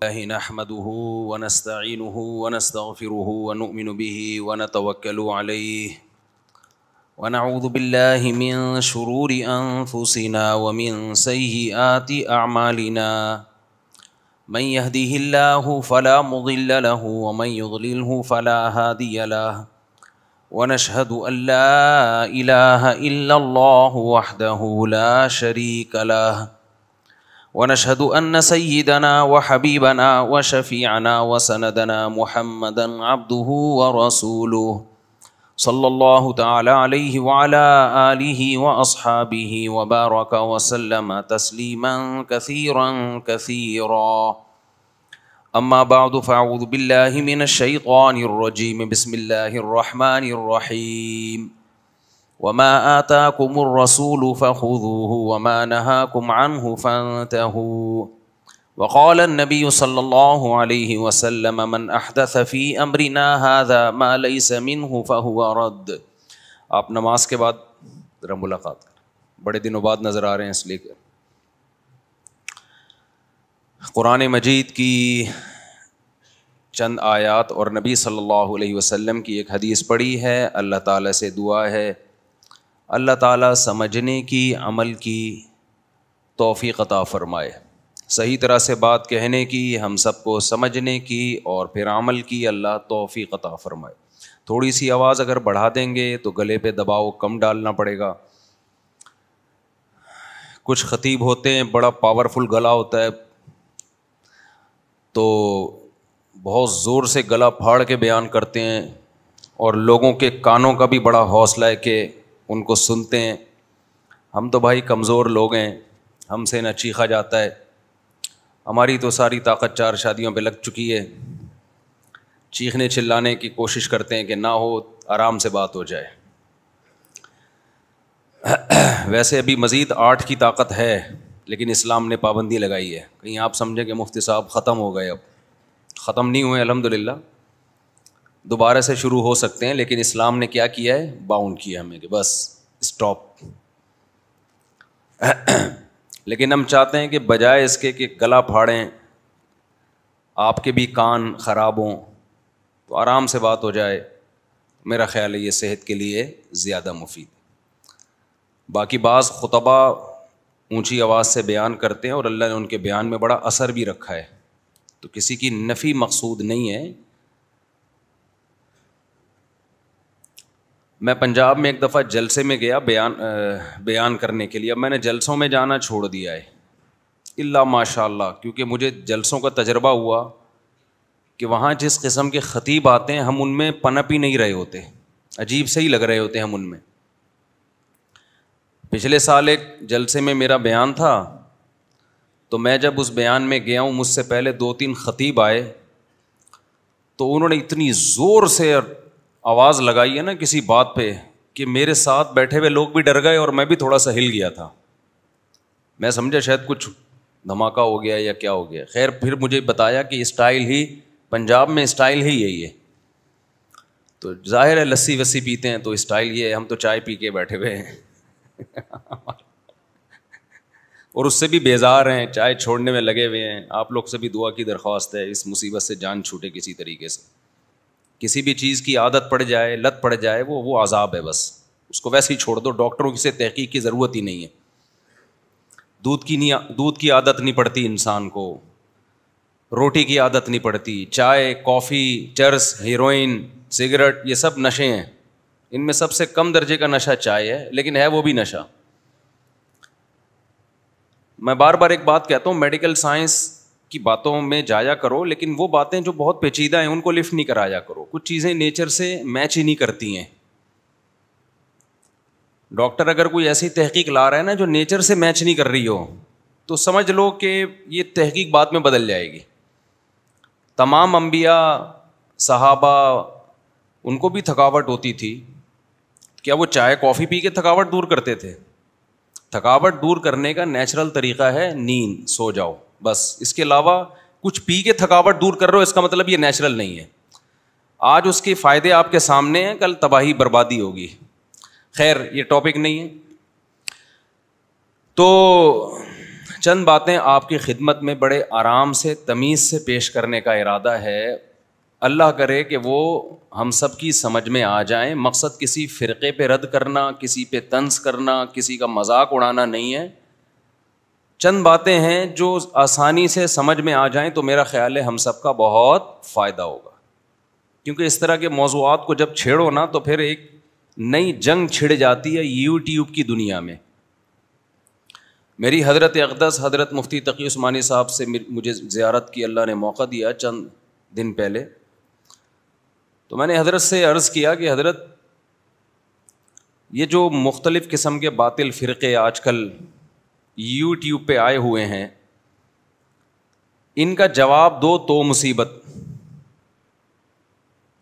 لله نحمده ونستعينه ونستغفره ونؤمن به ونتوكل عليه ونعوذ بالله من شرور أنفسنا ومن سيئات أعمالنا من يهده الله فلا مضل له ومن يضلله فلا هادي له ونشهد أن لا إله إلا الله وحده لا شريك له ونشهد أن سيدنا وحبيبنا وشفيعنا وسندنا محمدا عبده ورسوله صلى الله تعالى عليه وعلى آله وأصحابه وبارك وسلم تسليما كثيرا كثيرا أما بعد فأعوذ بالله من الشيطان الرجيم بسم الله الرحمن الرحيم وما آتاكم الرسول فخذوه وما نهاكم عنه فانتهوا وقال النبي صلى الله عليه وسلم من أحدث في أمرنا هذا ما ليس منه فهو رد. آپ نماز کے بعد ذرا ملاقات کریں، بڑے دنوں بعد نظر آ رہے ہیں، اس لیے کہ قرآن مجید کی چند آیات اور نبی صلی اللہ علیہ وسلم کی ایک حدیث پڑھی ہے. اللہ تعالیٰ سے دعا ہے اللہ تعالیٰ سمجھنے کی، عمل کی توفیق عطا فرمائے، صحیح طرح سے بات کہنے کی، ہم سب کو سمجھنے کی اور پھر عمل کی اللہ توفیق عطا فرمائے. تھوڑی سی آواز اگر بڑھا دیں گے تو گلے پہ دباؤ کم ڈالنا پڑے گا. کچھ خطیب ہوتے ہیں بڑا پاورفل گلا ہوتا ہے تو بہت زور سے گلا پھاڑ کے بیان کرتے ہیں اور لوگوں کے کانوں کا بھی بڑا حوصلہ ہے کہ ان کو سنتے ہیں. ہم تو بھائی کمزور لوگ ہیں، ہم سے نہ چیخا جاتا ہے، ہماری تو ساری طاقت 4 شادیوں پہ لگ چکی ہے. چیخنے چلانے کی کوشش کرتے ہیں کہ نہ ہو، آرام سے بات ہو جائے. ویسے ابھی مزید 8 کی طاقت ہے لیکن اسلام نے پابندی لگائی ہے. کہیں آپ سمجھیں کہ مفتی صاحب ختم ہو گئے، اب ختم نہیں ہوئے الحمدللہ، دوبارہ سے شروع ہو سکتے ہیں، لیکن اسلام نے کیا کیا ہے، باؤنڈ کیا ہمیں کہ بس اسٹاپ. لیکن ہم چاہتے ہیں کہ بجائے اس کے کہ گلا پھاڑیں، آپ کے بھی کان خراب ہوں، تو آرام سے بات ہو جائے. میرا خیال ہے یہ صحت کے لیے زیادہ مفید. باقی بعض خطبہ اونچی آواز سے بیان کرتے ہیں اور اللہ نے ان کے بیان میں بڑا اثر بھی رکھا ہے، تو کسی کی نفی مقصود نہیں ہے. میں پنجاب میں ایک دفعہ جلسے میں گیا بیان کرنے کے لیے. اب میں نے جلسوں میں جانا چھوڑ دیا ہے الا ماشاء اللہ، کیونکہ مجھے جلسوں کا تجربہ ہوا کہ وہاں جس قسم کے خطیب آتے ہیں ہم ان میں پنپ ہی نہیں رہے ہوتے، عجیب سے ہی لگ رہے ہوتے ہیں ہم ان میں. پچھلے سال ایک جلسے میں میرا بیان تھا تو میں جب اس بیان میں گیا ہوں، مجھ سے پہلے 2-3 خطیب آئے تو انہوں نے اتنی زور سے آواز لگائی ہے نا کسی بات پہ کہ میرے ساتھ بیٹھے ہوئے لوگ بھی ڈر گئے اور میں بھی تھوڑا سا ہل گیا تھا. میں سمجھا شاید کچھ دھماکہ ہو گیا یا کیا ہو گیا. خیر پھر مجھے بتایا کہ اسٹائل ہی پنجاب میں اسٹائل ہی یہی ہے. تو ظاہر ہے لسی وسی پیتے ہیں تو اسٹائل یہ ہے، ہم تو چائے پی کے بیٹھے ہوئے ہیں اور اس سے بھی بیزار ہیں، چائے چھوڑنے میں لگے ہوئے ہیں. آپ لوگ سے بھی دعا کی درخواست ہے، اس مصیبت سے جان چھوٹے کسی طریقے سے. کسی بھی چیز کی عادت پڑ جائے، لت پڑ جائے، وہ عذاب ہے، بس اس کو ویسے ہی چھوڑ دو. ڈاکٹروں کی سے تحقیق کی ضرورت ہی نہیں ہے. دودھ کی عادت نہیں پڑتی انسان کو، روٹی کی عادت نہیں پڑتی، چائے، کافی، چرس، ہیروئن، سگریٹ، یہ سب نشے ہیں. ان میں سب سے کم درجے کا نشہ چائے ہے، لیکن ہے وہ بھی نشہ. میں بار بار ایک بات کہتا ہوں، میڈیکل سائنس کی باتوں میں جایا کرو، لیکن وہ باتیں جو بہت پیچیدہ ہیں ان کو لفٹ نہیں کرایا کرو. کچھ چیزیں نیچر سے میچ ہی نہیں کرتی ہیں. ڈاکٹر اگر کوئی ایسی تحقیق لا رہا ہے نا جو نیچر سے میچ نہیں کر رہی ہو تو سمجھ لو کہ یہ تحقیق بعد میں بدل جائے گی. تمام انبیاء، صحابہ، ان کو بھی تھکاوٹ ہوتی تھی. کیا وہ چائے کافی پی کے تھکاوٹ دور کرتے تھے؟ تھکاوٹ دور کرنے کا نیچرل طریقہ ہے نیند، سو جاؤ بس. اس کے علاوہ کچھ پی کے تھکاوٹ دور کر رہے ہو اس کا مطلب یہ نیچرل نہیں ہے. آج اس کے فائدے آپ کے سامنے ہیں، کل تباہی بربادی ہوگی. خیر یہ ٹاپک نہیں ہے. تو چند باتیں آپ کی خدمت میں بڑے آرام سے تمیز سے پیش کرنے کا ارادہ ہے. اللہ کرے کہ وہ ہم سب کی سمجھ میں آ جائیں. مقصد کسی فرقے پہ رد کرنا, کسی پہ طنز کرنا, کسی کا مذاق اڑانا نہیں ہے. چند باتیں ہیں جو آسانی سے سمجھ میں آ جائیں تو میرا خیال ہے ہم سب کا بہت فائدہ ہوگا. کیونکہ اس طرح کے موضوعات کو جب چھیڑو نا تو پھر ایک نئی جنگ چھڑ جاتی ہے یوٹیوب کی دنیا میں. میری حضرت اقدس حضرت مفتی تقی عثمانی صاحب سے مجھے زیارت کی اللہ نے موقع دیا چند دن پہلے. تو میں نے حضرت سے عرض کیا کہ حضرت یہ جو مختلف قسم کے باطل فرقے آج کل یوٹیوب پہ آئے ہوئے ہیں, ان کا جواب دو تو مصیبت,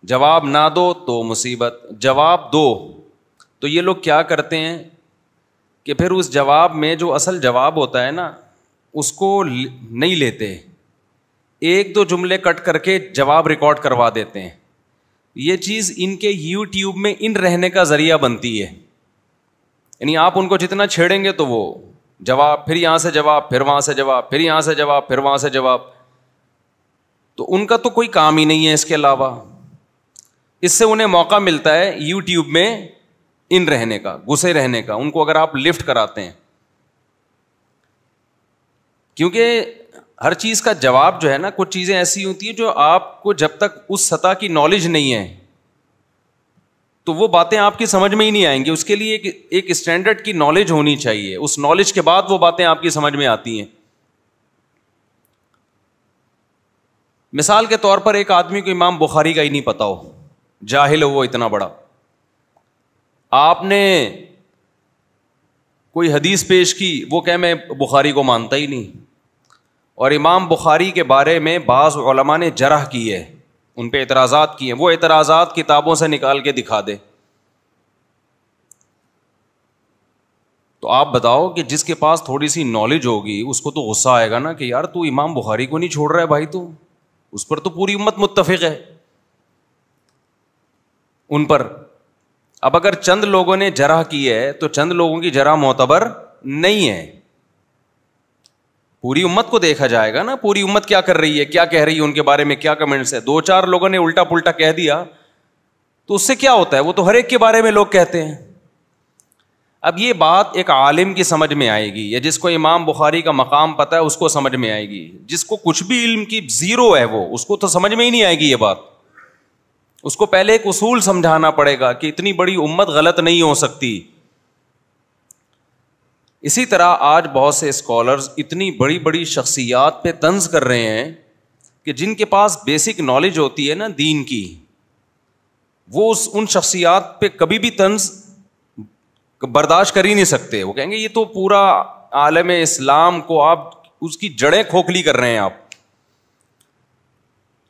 جواب نہ دو تو مصیبت. جواب دو تو یہ لوگ کیا کرتے ہیں کہ پھر اس جواب میں جو اصل جواب ہوتا ہے نا اس کو نہیں لیتے, ایک دو جملے کٹ کر کے جواب ریکارڈ کروا دیتے ہیں. یہ چیز ان کے یوٹیوب میں ان رہنے کا ذریعہ بنتی ہے. یعنی آپ ان کو جتنا چھیڑیں گے تو وہ جواب, پھر یہاں سے جواب, پھر وہاں سے جواب, پھر یہاں سے جواب, پھر وہاں سے جواب. تو ان کا تو کوئی کام ہی نہیں ہے اس کے علاوہ. اس سے انہیں موقع ملتا ہے یوٹیوب میں ان رہنے کا, گھسے رہنے کا, ان کو اگر آپ لفٹ کراتے ہیں. کیونکہ ہر چیز کا جواب جو ہے نا, کچھ چیزیں ایسی ہوتی ہیں جو آپ کو جب تک اس سطح کی نالج نہیں ہے تو وہ باتیں آپ کی سمجھ میں ہی نہیں آئیں گی. اس کے لیے ایک اسٹینڈرڈ کی نالج ہونی چاہیے, اس نالج کے بعد وہ باتیں آپ کی سمجھ میں آتی ہیں. مثال کے طور پر ایک آدمی کو امام بخاری کا ہی نہیں پتا ہو, جاہل ہو وہ اتنا بڑا, آپ نے کوئی حدیث پیش کی, وہ کہ میں بخاری کو مانتا ہی نہیں, اور امام بخاری کے بارے میں بعض علماء نے جرح کی ہے, ان پہ اعتراضات کیے ہیں, وہ اعتراضات کتابوں سے نکال کے دکھا دے. تو آپ بتاؤ کہ جس کے پاس تھوڑی سی نالج ہوگی اس کو تو غصہ آئے گا نا کہ یار تو امام بخاری کو نہیں چھوڑ رہا ہے بھائی, تو اس پر تو پوری امت متفق ہے ان پر. اب اگر چند لوگوں نے جرح کی ہے تو چند لوگوں کی جرح معتبر نہیں ہے, پوری امت کو دیکھا جائے گا نا, پوری امت کیا کر رہی ہے, کیا کہہ رہی ہے, ان کے بارے میں کیا کمنٹس ہے. دو چار لوگوں نے الٹا پلٹا کہہ دیا تو اس سے کیا ہوتا ہے, وہ تو ہر ایک کے بارے میں لوگ کہتے ہیں. اب یہ بات ایک عالم کی سمجھ میں آئے گی, یا جس کو امام بخاری کا مقام پتہ ہے اس کو سمجھ میں آئے گی. جس کو کچھ بھی علم کی زیرو ہے وہ, اس کو تو سمجھ میں ہی نہیں آئے گی یہ بات. اس کو پہلے ایک اصول سمجھانا پڑے گا کہ اتنی بڑی امت غلط نہیں ہو سکتی. اسی طرح آج بہت سے اسکالرز اتنی بڑی بڑی شخصیات پہ طنز کر رہے ہیں کہ جن کے پاس بیسک نالج ہوتی ہے نا دین کی, وہ ان شخصیات پہ کبھی بھی طنز برداشت کر ہی نہیں سکتے. وہ کہیں گے یہ تو پورا عالم اسلام کو آپ اس کی جڑیں کھوکھلی کر رہے ہیں آپ.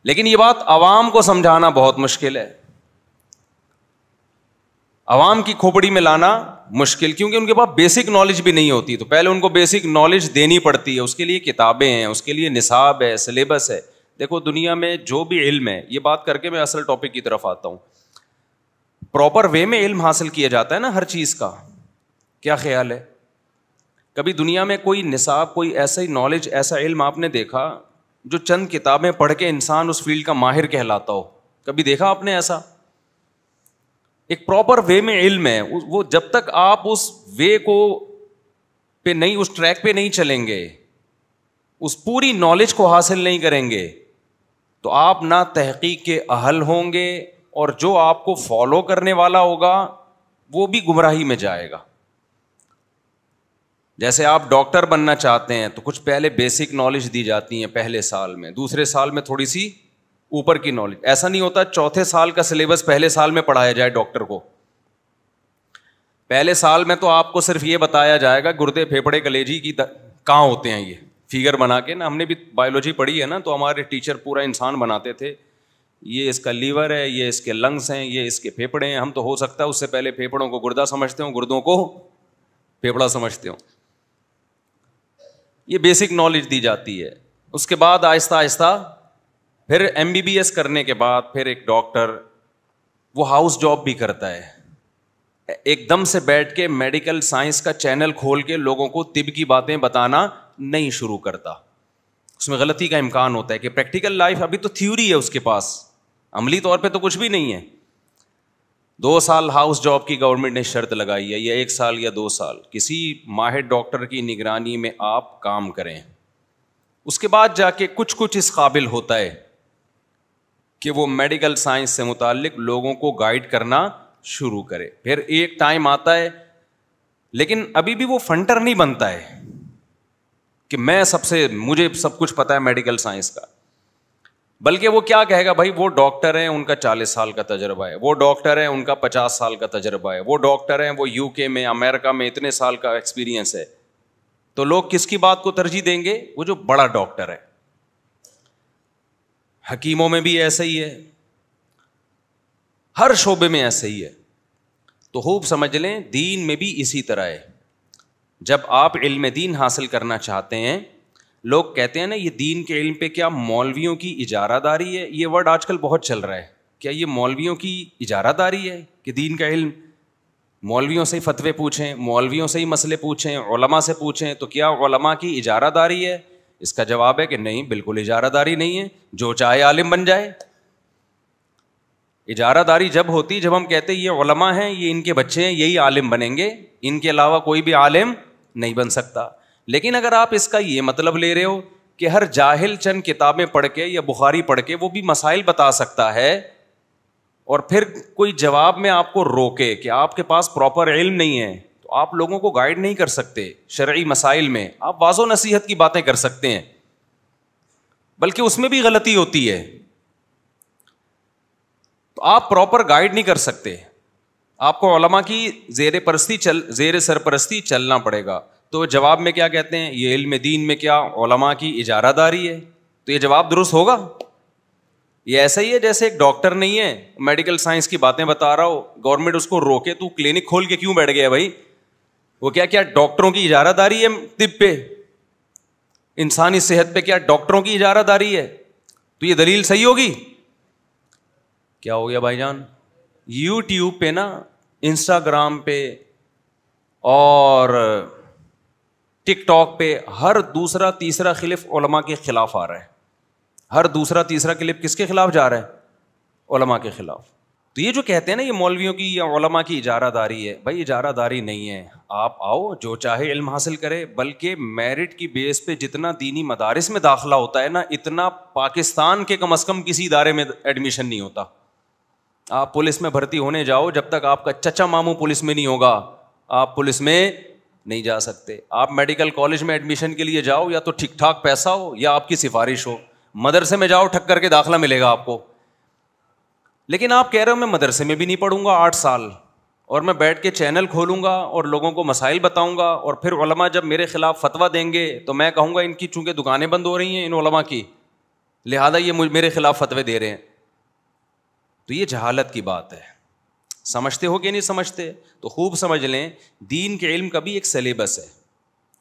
لیکن یہ بات عوام کو سمجھانا بہت مشکل ہے, عوام کی کھوپڑی میں لانا مشکل, کیونکہ ان کے پاس بیسک نالج بھی نہیں ہوتی. تو پہلے ان کو بیسک نالج دینی پڑتی ہے, اس کے لیے کتابیں ہیں, اس کے لیے نصاب ہے, سلیبس ہے. دیکھو دنیا میں جو بھی علم ہے, یہ بات کر کے میں اصل ٹاپک کی طرف آتا ہوں, پراپر وے میں علم حاصل کیا جاتا ہے نا ہر چیز کا. کیا خیال ہے, کبھی دنیا میں کوئی نصاب, کوئی ایسا ہی نالج, ایسا علم آپ نے دیکھا جو چند کتابیں پڑھ کے انسان اس فیلڈ کا ماہر کہلاتا ہو؟ کبھی دیکھا آپ نے ایسا؟ ایک پراپر وے میں علم ہے وہ, جب تک آپ اس وے کو پہ نہیں, اس ٹریک پہ نہیں چلیں گے, اس پوری نالج کو حاصل نہیں کریں گے, تو آپ نہ تحقیق کے اہل ہوں گے, اور جو آپ کو فالو کرنے والا ہوگا وہ بھی گمراہی میں جائے گا. جیسے آپ ڈاکٹر بننا چاہتے ہیں تو کچھ پہلے بیسک نالج دی جاتی ہیں پہلے سال میں, دوسرے سال میں تھوڑی سی اوپر کی نالج. ایسا نہیں ہوتا چوتھے سال کا سلیبس پہلے سال میں پڑھایا جائے ڈاکٹر کو. پہلے سال میں تو آپ کو صرف یہ بتایا جائے گا گردے پھیپھڑے کلیجی کی کہاں ہوتے ہیں, یہ فگر بنا کے نا, ہم نے بھی بایولوجی پڑھی ہے نا, تو ہمارے ٹیچر پورا انسان بناتے تھے, یہ اس کا لیور ہے, یہ اس کے لنگس ہیں, یہ اس کے پھیپھڑے ہیں. ہم تو ہو سکتا ہے اس سے پہلے پھیپھڑوں کو گردہ سمجھتے ہوں, گردوں کو پھیپھڑا سمجھتے ہوں. یہ بیسک نالج دی جاتی ہے. اس کے بعد آہستہ آہستہ پھر MBBS کرنے کے بعد پھر ایک ڈاکٹر وہ ہاؤس جاب بھی کرتا ہے, ایک دم سے بیٹھ کے میڈیکل سائنس کا چینل کھول کے لوگوں کو طب کی باتیں بتانا نہیں شروع کرتا. اس میں غلطی کا امکان ہوتا ہے کہ پریکٹیکل لائف ابھی تو تھیوری ہے اس کے پاس, عملی طور پہ تو کچھ بھی نہیں ہے. 2 سال ہاؤس جاب کی گورنمنٹ نے شرط لگائی ہے, یا 1 سال یا 2 سال کسی ماہر ڈاکٹر کی نگرانی میں آپ کام کریں. اس کے بعد جا کے کچھ اس قابل ہوتا ہے کہ وہ میڈیکل سائنس سے متعلق لوگوں کو گائیڈ کرنا شروع کرے. پھر ایک ٹائم آتا ہے, لیکن ابھی بھی وہ فنٹر نہیں بنتا ہے کہ مجھے سب کچھ پتا ہے میڈیکل سائنس کا, بلکہ وہ کیا کہے گا, بھائی وہ ڈاکٹر ہیں ان کا 40 سال کا تجربہ ہے, وہ ڈاکٹر ہیں ان کا 50 سال کا تجربہ ہے, وہ ڈاکٹر ہیں وہ UK میں امریکہ میں اتنے سال کا ایکسپیرینس ہے. تو لوگ کس کی بات کو ترجیح دیں گے؟ وہ جو بڑا ڈاکٹر ہے. حکیموں میں بھی ایسا ہی ہے, ہر شعبے میں ایسا ہی ہے. تو خوب سمجھ لیں دین میں بھی اسی طرح ہے. جب آپ علم دین حاصل کرنا چاہتے ہیں, لوگ کہتے ہیں نا یہ دین کے علم پہ کیا مولویوں کی اجارہ داری ہے, یہ ورڈ آج کل بہت چل رہا ہے. کیا یہ مولویوں کی اجارہ داری ہے کہ دین کا علم مولویوں سے ہی فتوے پوچھیں, مولویوں سے ہی مسئلے پوچھیں, علماء سے پوچھیں, تو کیا علماء کی اجارہ داری ہے؟ اس کا جواب ہے کہ نہیں, بالکل اجارہ داری نہیں ہے, جو چاہے عالم بن جائے. اجارہ داری جب ہوتی جب ہم کہتے ہیں یہ علماء ہیں, یہ ان کے بچے ہیں, یہی عالم بنیں گے, ان کے علاوہ کوئی بھی عالم نہیں بن سکتا. لیکن اگر آپ اس کا یہ مطلب لے رہے ہو کہ ہر جاہل چند کتابیں پڑھ کے یا بخاری پڑھ کے وہ بھی مسائل بتا سکتا ہے, اور پھر کوئی جواب میں آپ کو روکے کہ آپ کے پاس پراپر علم نہیں ہے, تو آپ لوگوں کو گائیڈ نہیں کر سکتے شرعی مسائل میں. آپ واضح و نصیحت کی باتیں کر سکتے ہیں, بلکہ اس میں بھی غلطی ہوتی ہے, تو آپ پراپر گائیڈ نہیں کر سکتے. آپ کو علماء کی زیر سرپرستی چلنا پڑے گا. تو جواب میں کیا کہتے ہیں, یہ علم دین میں کیا علماء کی اجارہ داری ہے؟ تو یہ جواب درست ہوگا؟ یہ ایسا ہی ہے جیسے ایک ڈاکٹر نہیں ہے, میڈیکل سائنس کی باتیں بتا رہا ہو, گورنمنٹ اس کو روکے تو کلینک کھول کے کیوں بیٹھ گیا بھائی؟ وہ کیا ڈاکٹروں کی اجارہ داری ہے طب پہ, انسانی صحت پہ کیا ڈاکٹروں کی اجارہ داری ہے؟ تو یہ دلیل صحیح ہوگی؟ کیا ہو گیا بھائی جان؟ یوٹیوب پہ نا, انسٹاگرام پہ اور ٹک ٹاک پہ ہر دوسرا تیسرا کلپ علماء کے خلاف آ رہا ہے. ہر دوسرا تیسرا کلپ کس کے خلاف جا رہا ہے؟ علماء کے خلاف. تو یہ جو کہتے ہیں نا یہ مولویوں کی یا علماء کی اجارہ داری ہے, بھائی اجارہ داری نہیں ہے. آپ آؤ, جو چاہے علم حاصل کرے, بلکہ میرٹ کی بیس پہ جتنا دینی مدارس میں داخلہ ہوتا ہے نا, اتنا پاکستان کے کم از کم کسی ادارے میں ایڈمیشن نہیں ہوتا. آپ پولیس میں بھرتی ہونے جاؤ, جب تک آپ کا چچا ماموں پولیس میں نہیں ہوگا آپ پولیس میں نہیں جا سکتے. آپ میڈیکل کالج میں ایڈمیشن کے لیے جاؤ, یا تو ٹھیک ٹھاک پیسہ ہو یا آپ کی سفارش ہو. مدرسے میں جاؤ, ٹھک کر کے داخلہ ملے گا آپ کو. لیکن آپ کہہ رہے ہو میں مدرسے میں بھی نہیں پڑھوں گا 8 سال, اور میں بیٹھ کے چینل کھولوں گا اور لوگوں کو مسائل بتاؤں گا, اور پھر علماء جب میرے خلاف فتویٰ دیں گے تو میں کہوں گا ان کی چونکہ دکانیں بند ہو رہی ہیں ان علماء کی, لہٰذا یہ میرے خلاف فتوے دے رہے ہیں. تو یہ جہالت کی بات ہے. سمجھتے ہو کہ نہیں سمجھتے؟ تو خوب سمجھ لیں دین کے علم کا بھی ایک سلیبس ہے.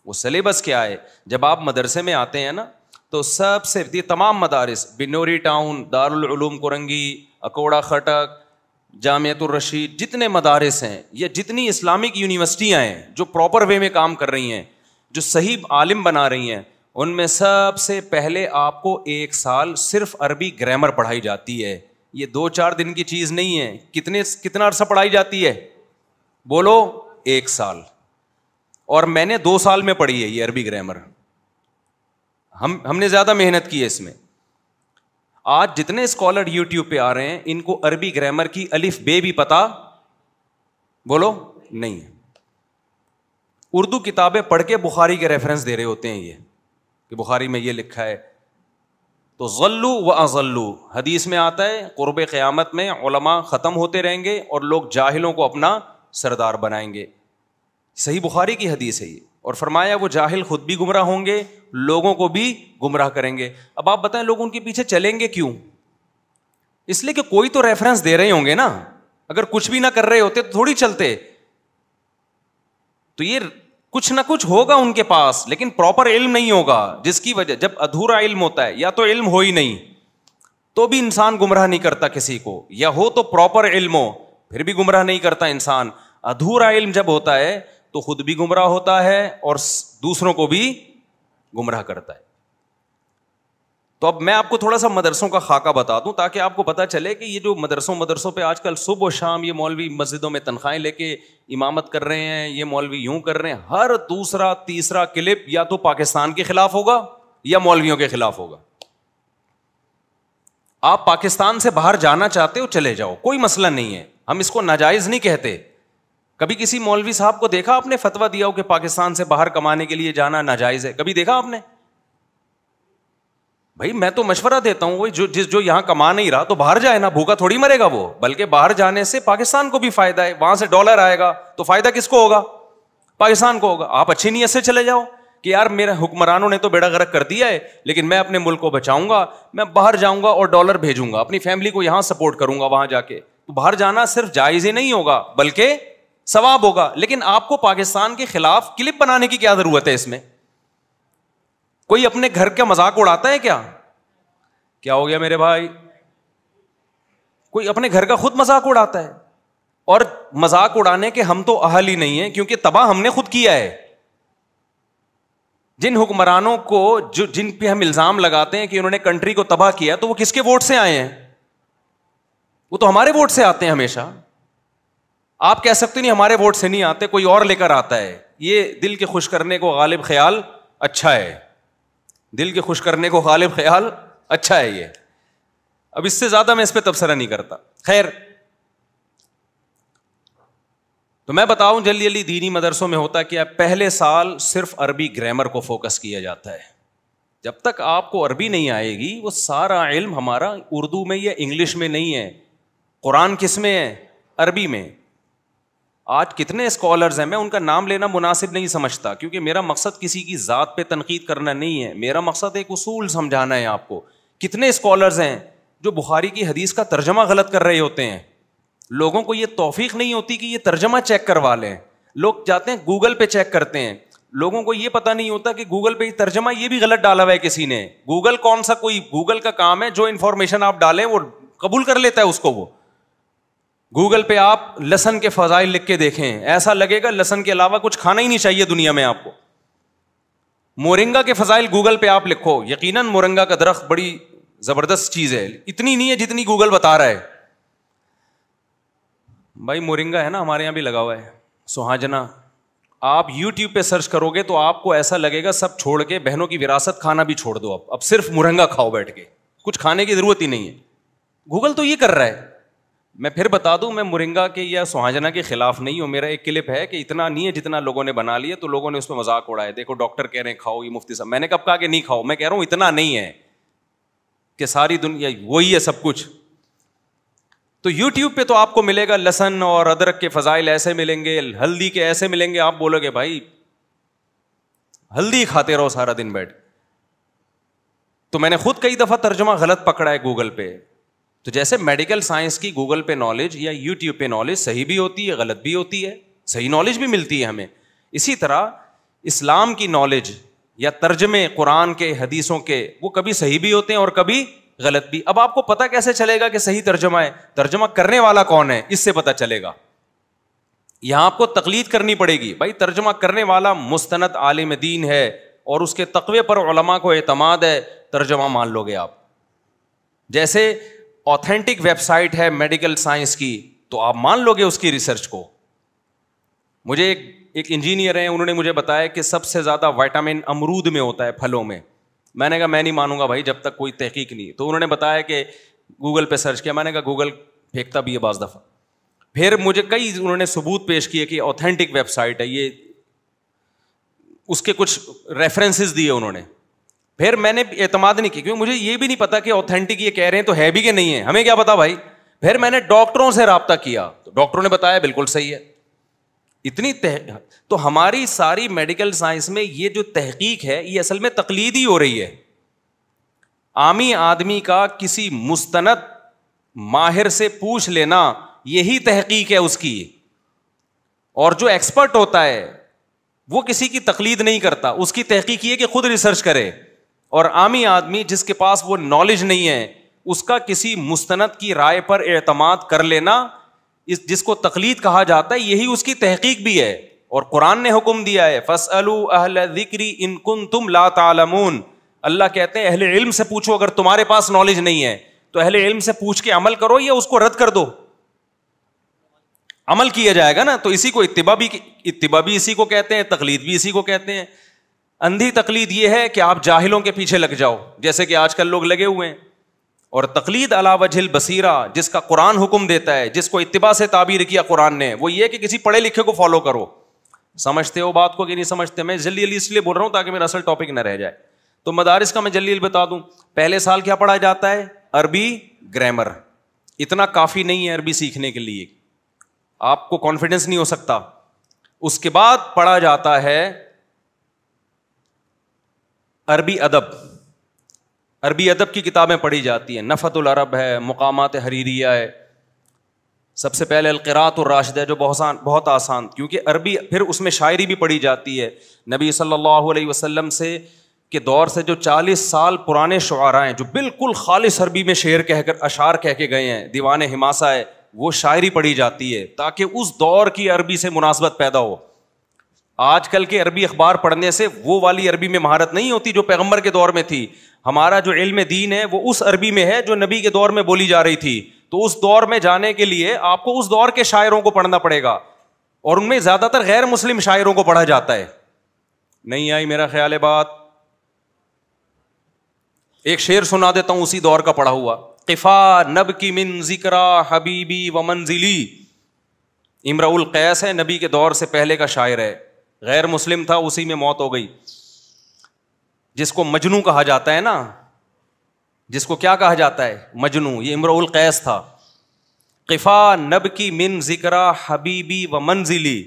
وہ سلیبس کیا ہے؟ جب آپ مدرسے میں آتے ہیں نا, تو سب سے تمام مدارس, بنوری ٹاؤن, دارالعلوم کرنگی, اکوڑا خٹک, جامعۃ الرشید, جتنے مدارس ہیں یا جتنی اسلامک یونیورسٹیاں ہیں جو پراپر وے میں کام کر رہی ہیں, جو صحیح عالم بنا رہی ہیں, ان میں سب سے پہلے آپ کو 1 سال صرف عربی گرامر پڑھائی جاتی ہے. یہ 2-4 دن کی چیز نہیں ہے. کتنا عرصہ پڑھائی جاتی ہے؟ بولو 1 سال. اور میں نے 2 سال میں پڑھی ہے یہ عربی گرامر. ہم نے زیادہ محنت کی ہے اس میں. آج جتنے اسکالر یوٹیوب پہ آ رہے ہیں ان کو عربی گرامر کی الف بے بھی پتا بولو نہیں ہے. اردو کتابیں پڑھ کے بخاری کے ریفرنس دے رہے ہوتے ہیں یہ کہ بخاری میں یہ لکھا ہے. تو ظلوا واضلوا, حدیث میں آتا ہے قرب قیامت میں علماء ختم ہوتے رہیں گے اور لوگ جاہلوں کو اپنا سردار بنائیں گے. صحیح بخاری کی حدیث ہے یہ. اور فرمایا وہ جاہل خود بھی گمراہ ہوں گے, لوگوں کو بھی گمراہ کریں گے. اب آپ بتائیں لوگ ان کے پیچھے چلیں گے کیوں؟ اس لیے کہ کوئی تو ریفرنس دے رہے ہوں گے نا. اگر کچھ بھی نہ کر رہے ہوتے تو تھوڑی چلتے. تو یہ کچھ نہ کچھ ہوگا ان کے پاس, لیکن پراپر علم نہیں ہوگا, جس کی وجہ جب ادھورا علم ہوتا ہے, یا تو علم ہو ہی نہیں تو بھی انسان گمراہ نہیں کرتا کسی کو, یا ہو تو پراپر علم ہو پھر بھی گمراہ نہیں کرتا انسان. ادھورا علم جب ہوتا ہے تو خود بھی گمراہ ہوتا ہے اور دوسروں کو بھی گمراہ کرتا ہے. تو اب میں آپ کو تھوڑا سا مدرسوں کا خاکہ بتا دوں تاکہ آپ کو پتا چلے کہ یہ جو مدرسوں پہ آج کل صبح و شام یہ مولوی مسجدوں میں تنخواہیں لے کے امامت کر رہے ہیں, یہ مولوی یوں کر رہے ہیں, ہر دوسرا تیسرا کلپ یا تو پاکستان کے خلاف ہوگا یا مولویوں کے خلاف ہوگا. آپ پاکستان سے باہر جانا چاہتے ہو چلے جاؤ, کوئی مسئلہ نہیں ہے, ہم اس کو ناجائز نہیں کہتے. کبھی کسی مولوی صاحب کو دیکھا آپ نے فتویٰ دیا ہو کہ پاکستان سے باہر کمانے کے لیے جانا ناجائز ہے؟ کبھی دیکھا آپ نے؟ بھائی میں تو مشورہ دیتا ہوں, جو یہاں کما نہیں رہا تو باہر جائے نا, بھوکا تھوڑی مرے گا وہ, بلکہ باہر جانے سے پاکستان کو بھی فائدہ ہے, وہاں سے ڈالر آئے گا تو فائدہ کس کو ہوگا؟ پاکستان کو ہوگا. آپ اچھی نیت سے چلے جاؤ کہ یار میرے حکمرانوں نے تو بیڑا غرق کر دیا ہے لیکن میں اپنے ملک کو بچاؤں گا, میں باہر جاؤں گا اور ڈالر بھیجوں گا, اپنی فیملی کو یہاں سپورٹ کروں گا وہاں جا کے. تو باہر جانا صرف جائز ہی نہیں ہوگا بلکہ ثواب ہوگا. لیکن آپ کو پاکستان کے خلاف کلپ بنانے کی کیا ضرورت ہے؟ اس میں کوئی اپنے گھر کا مذاق اڑاتا ہے کیا ہو گیا میرے بھائی؟ کوئی اپنے گھر کا خود مذاق اڑاتا ہے, اور مذاق اڑانے کے ہم تو اہل ہی نہیں ہیں کیونکہ تباہ ہم نے خود کیا ہے. جن حکمرانوں کو جن پہ ہم الزام لگاتے ہیں کہ انہوں نے کنٹری کو تباہ کیا, تو وہ کس کے ووٹ سے آئے ہیں؟ وہ تو ہمارے ووٹ سے آتے ہیں ہمیشہ. آپ کہہ سکتے نہیں ہمارے ووٹ سے نہیں آتے, کوئی اور لے کر آتا ہے. یہ دل کے خوش کرنے کو غالب خیال اچھا ہے, دل کے خوش کرنے کو غالب خیال اچھا ہے یہ. اب اس سے زیادہ میں اس پہ تبصرہ نہیں کرتا. خیر, تو میں بتاؤں جلدی دینی مدرسوں میں ہوتا کیا, پہلے سال صرف عربی گرامر کو فوکس کیا جاتا ہے. جب تک آپ کو عربی نہیں آئے گی, وہ سارا علم ہمارا اردو میں یا انگلش میں نہیں ہے. قرآن کس میں ہے؟ عربی میں. آج کتنے اسکالرز ہیں, میں ان کا نام لینا مناسب نہیں سمجھتا کیونکہ میرا مقصد کسی کی ذات پہ تنقید کرنا نہیں ہے, میرا مقصد ایک اصول سمجھانا ہے آپ کو. کتنے اسکالرز ہیں جو بخاری کی حدیث کا ترجمہ غلط کر رہے ہوتے ہیں, لوگوں کو یہ توفیق نہیں ہوتی کہ یہ ترجمہ چیک کروا لیں. لوگ جاتے ہیں گوگل پہ چیک کرتے ہیں, لوگوں کو یہ پتا نہیں ہوتا کہ گوگل پہ ترجمہ یہ بھی غلط ڈالا ہوا ہے کسی نے. گوگل کون سا, کوئی گوگل کا کام ہے جو انفارمیشن آپ ڈالیں وہ قبول کر لیتا ہے اس کو. وہ گوگل پہ آپ لہسن کے فضائل لکھ کے دیکھیں, ایسا لگے گا لہسن کے علاوہ کچھ کھانا ہی نہیں چاہیے دنیا میں آپ کو. مورنگا کے فضائل گوگل پہ آپ لکھو, یقیناً مورنگا کا درخت بڑی زبردست چیز ہے, اتنی نہیں ہے جتنی گوگل بتا رہا ہے. بھائی مورنگا ہے نا, ہمارے یہاں بھی لگا ہوا ہے, سہاجنا. آپ یوٹیوب پہ سرچ کرو گے تو آپ کو ایسا لگے گا سب چھوڑ کے بہنوں کی وراثت کھانا بھی چھوڑ دو, اب صرف مورنگا کھاؤ بیٹھ کے, کچھ کھانے کی ضرورت ہی نہیں ہے. گوگل تو یہ کر رہا ہے. میں پھر بتا دوں, میں مورنگا کے یا سہاجنا کے خلاف نہیں ہوں. میرا ایک کلپ ہے کہ اتنا نہیں ہے جتنا لوگوں نے بنا لیا, تو لوگوں نے اس پہ مذاق اڑایا, دیکھو ڈاکٹر کہہ رہے ہیں کھاؤ, یہ مفتی صاحب. میں نے کب کہا کہ نہیں کھاؤ, میں کہہ رہا ہوں اتنا نہیں ہے کہ ساری دنیا وہی ہے سب کچھ. تو یوٹیوب پہ تو آپ کو ملے گا لہسن اور ادرک کے فضائل ایسے ملیں گے, ہلدی کے ایسے ملیں گے, آپ بولو گے بھائی ہلدی کھاتے رہو سارا دن بیٹھ. تو میں نے خود کئی دفعہ ترجمہ غلط پکڑا ہے گوگل پہ. تو جیسے میڈیکل سائنس کی گوگل پہ نالج یا یوٹیوب پہ نالج صحیح بھی ہوتی ہے, غلط بھی ہوتی ہے, صحیح نالج بھی ملتی ہے ہمیں. اسی طرح اسلام کی نالج یا ترجمے قرآن کے حدیثوں کے, وہ کبھی صحیح بھی ہوتے ہیں اور کبھی غلط بھی. اب آپ کو پتا کیسے چلے گا کہ صحیح ترجمہ ہے؟ ترجمہ کرنے والا کون ہے اس سے پتا چلے گا. یہاں آپ کو تقلید کرنی پڑے گی. بھائی ترجمہ کرنے والا مستند عالم دین ہے اور اس کے تقوی پر علماء کو اعتماد ہے, ترجمہ مان لو گے آپ. جیسے آتھینٹک ویب سائٹ ہے میڈیکل سائنس کی, تو آپ مان لو گے اس کی ریسرچ کو. مجھے ایک انجینئر ہیں, انہوں نے مجھے بتایا کہ سب سے زیادہ وائٹامن امرود میں ہوتا ہے, پھلوں میں. میں نے کہا میں نہیں مانوں گا بھائی جب تک کوئی تحقیق نہیں. تو انہوں نے بتایا کہ گوگل پہ سرچ کیا. میں نے کہا گوگل پھینکتا بھی ہے بعض دفعہ. پھر مجھے کئی انہوں نے ثبوت پیش کیے کہ آتھینٹک ویب سائٹ ہے یہ, اس کے کچھ ریفرنسز دیے انہوں نے. پھر میں نے اعتماد نہیں کیا کیونکہ مجھے یہ بھی نہیں پتا کہ آتھینٹک یہ کہہ رہے ہیں تو ہے بھی کہ نہیں ہے, ہمیں کیا پتا بھائی. پھر میں نے ڈاکٹروں سے رابطہ کیا تو ڈاکٹروں نے بتایا بالکل صحیح ہے. اتنی تو ہماری ساری میڈیکل سائنس میں یہ جو تحقیق ہے یہ اصل میں تقلید ہی ہو رہی ہے. عامی آدمی کا کسی مستند ماہر سے پوچھ لینا یہی تحقیق ہے اس کی, اور جو ایکسپرٹ ہوتا ہے وہ کسی کی تقلید نہیں کرتا, اس کی تحقیق یہ کہ خود ریسرچ کرے. اور عامی آدمی جس کے پاس وہ نالج نہیں ہے اس کا کسی مستند کی رائے پر اعتماد کر لینا, جس کو تقلید کہا جاتا ہے, یہی اس کی تحقیق بھی ہے. اور قرآن نے حکم دیا ہے فاسألوا اہل الذکر ان کنتم لا تعلمون. اللہ کہتے ہیں اہل علم سے پوچھو اگر تمہارے پاس نالج نہیں ہے. تو اہل علم سے پوچھ کے عمل کرو یا اس کو رد کر دو. عمل کیا جائے گا نا. تو اسی کو اتباع بھی اسی کو کہتے ہیں, تقلید بھی اسی کو کہتے ہیں. اندھی تقلید یہ ہے کہ آپ جاہلوں کے پیچھے لگ جاؤ جیسے کہ آج کل لوگ لگے ہوئے ہیں. اور تقلید علی وجہ البصیرہ جس کا قرآن حکم دیتا ہے, جس کو اتباع سے تعبیر کیا قرآن نے, وہ یہ کہ کسی پڑھے لکھے کو فالو کرو. سمجھتے ہو بات کو کہ نہیں سمجھتے؟ میں جلدی اس لیے بول رہا ہوں تاکہ میرا اصل ٹاپک نہ رہ جائے. تو مدارس کا میں جلدی بتا دوں. پہلے سال کیا پڑھا جاتا ہے؟ عربی گرامر. اتنا کافی نہیں ہے عربی سیکھنے کے لیے, آپ کو کانفیڈنس نہیں ہو سکتا. اس کے بعد پڑھا جاتا ہے عربی ادب. عربی ادب کی کتابیں پڑھی جاتی ہیں. نفحۃ العرب ہے, مقامات حریریہ ہے. سب سے پہلے القراءۃ الراشدہ جو بہت آسان, کیونکہ عربی. پھر اس میں شاعری بھی پڑھی جاتی ہے. نبی صلی اللہ علیہ وسلم سے کے دور سے جو 40 سال پرانے شعراء ہیں جو بالکل خالص عربی میں شعر کہہ کر اشعار کہہ کے گئے ہیں, دیوان حماسہ ہے, وہ شاعری پڑھی جاتی ہے تاکہ اس دور کی عربی سے مناسبت پیدا ہو. آج کل کے عربی اخبار پڑھنے سے وہ والی عربی میں مہارت نہیں ہوتی جو پیغمبر کے دور میں تھی. ہمارا جو علم دین ہے وہ اس عربی میں ہے جو نبی کے دور میں بولی جا رہی تھی. تو اس دور میں جانے کے لیے آپ کو اس دور کے شاعروں کو پڑھنا پڑے گا, اور ان میں زیادہ تر غیر مسلم شاعروں کو پڑھا جاتا ہے. نہیں آئی میرا خیال ہے بات؟ ایک شعر سنا دیتا ہوں اسی دور کا پڑھا ہوا. قفا نبکی من ذکرا حبیبی و منزلی. امرؤ القیس ہے, نبی کے دور سے پہلے کا شاعر ہے, غیر مسلم تھا, اسی میں موت ہو گئی. جس کو مجنو کہا جاتا ہے نا, جس کو کیا کہا جاتا ہے؟ مجنو. یہ امرؤ القیس تھا. قفا نبکی من ذکرا حبیبی و منزلی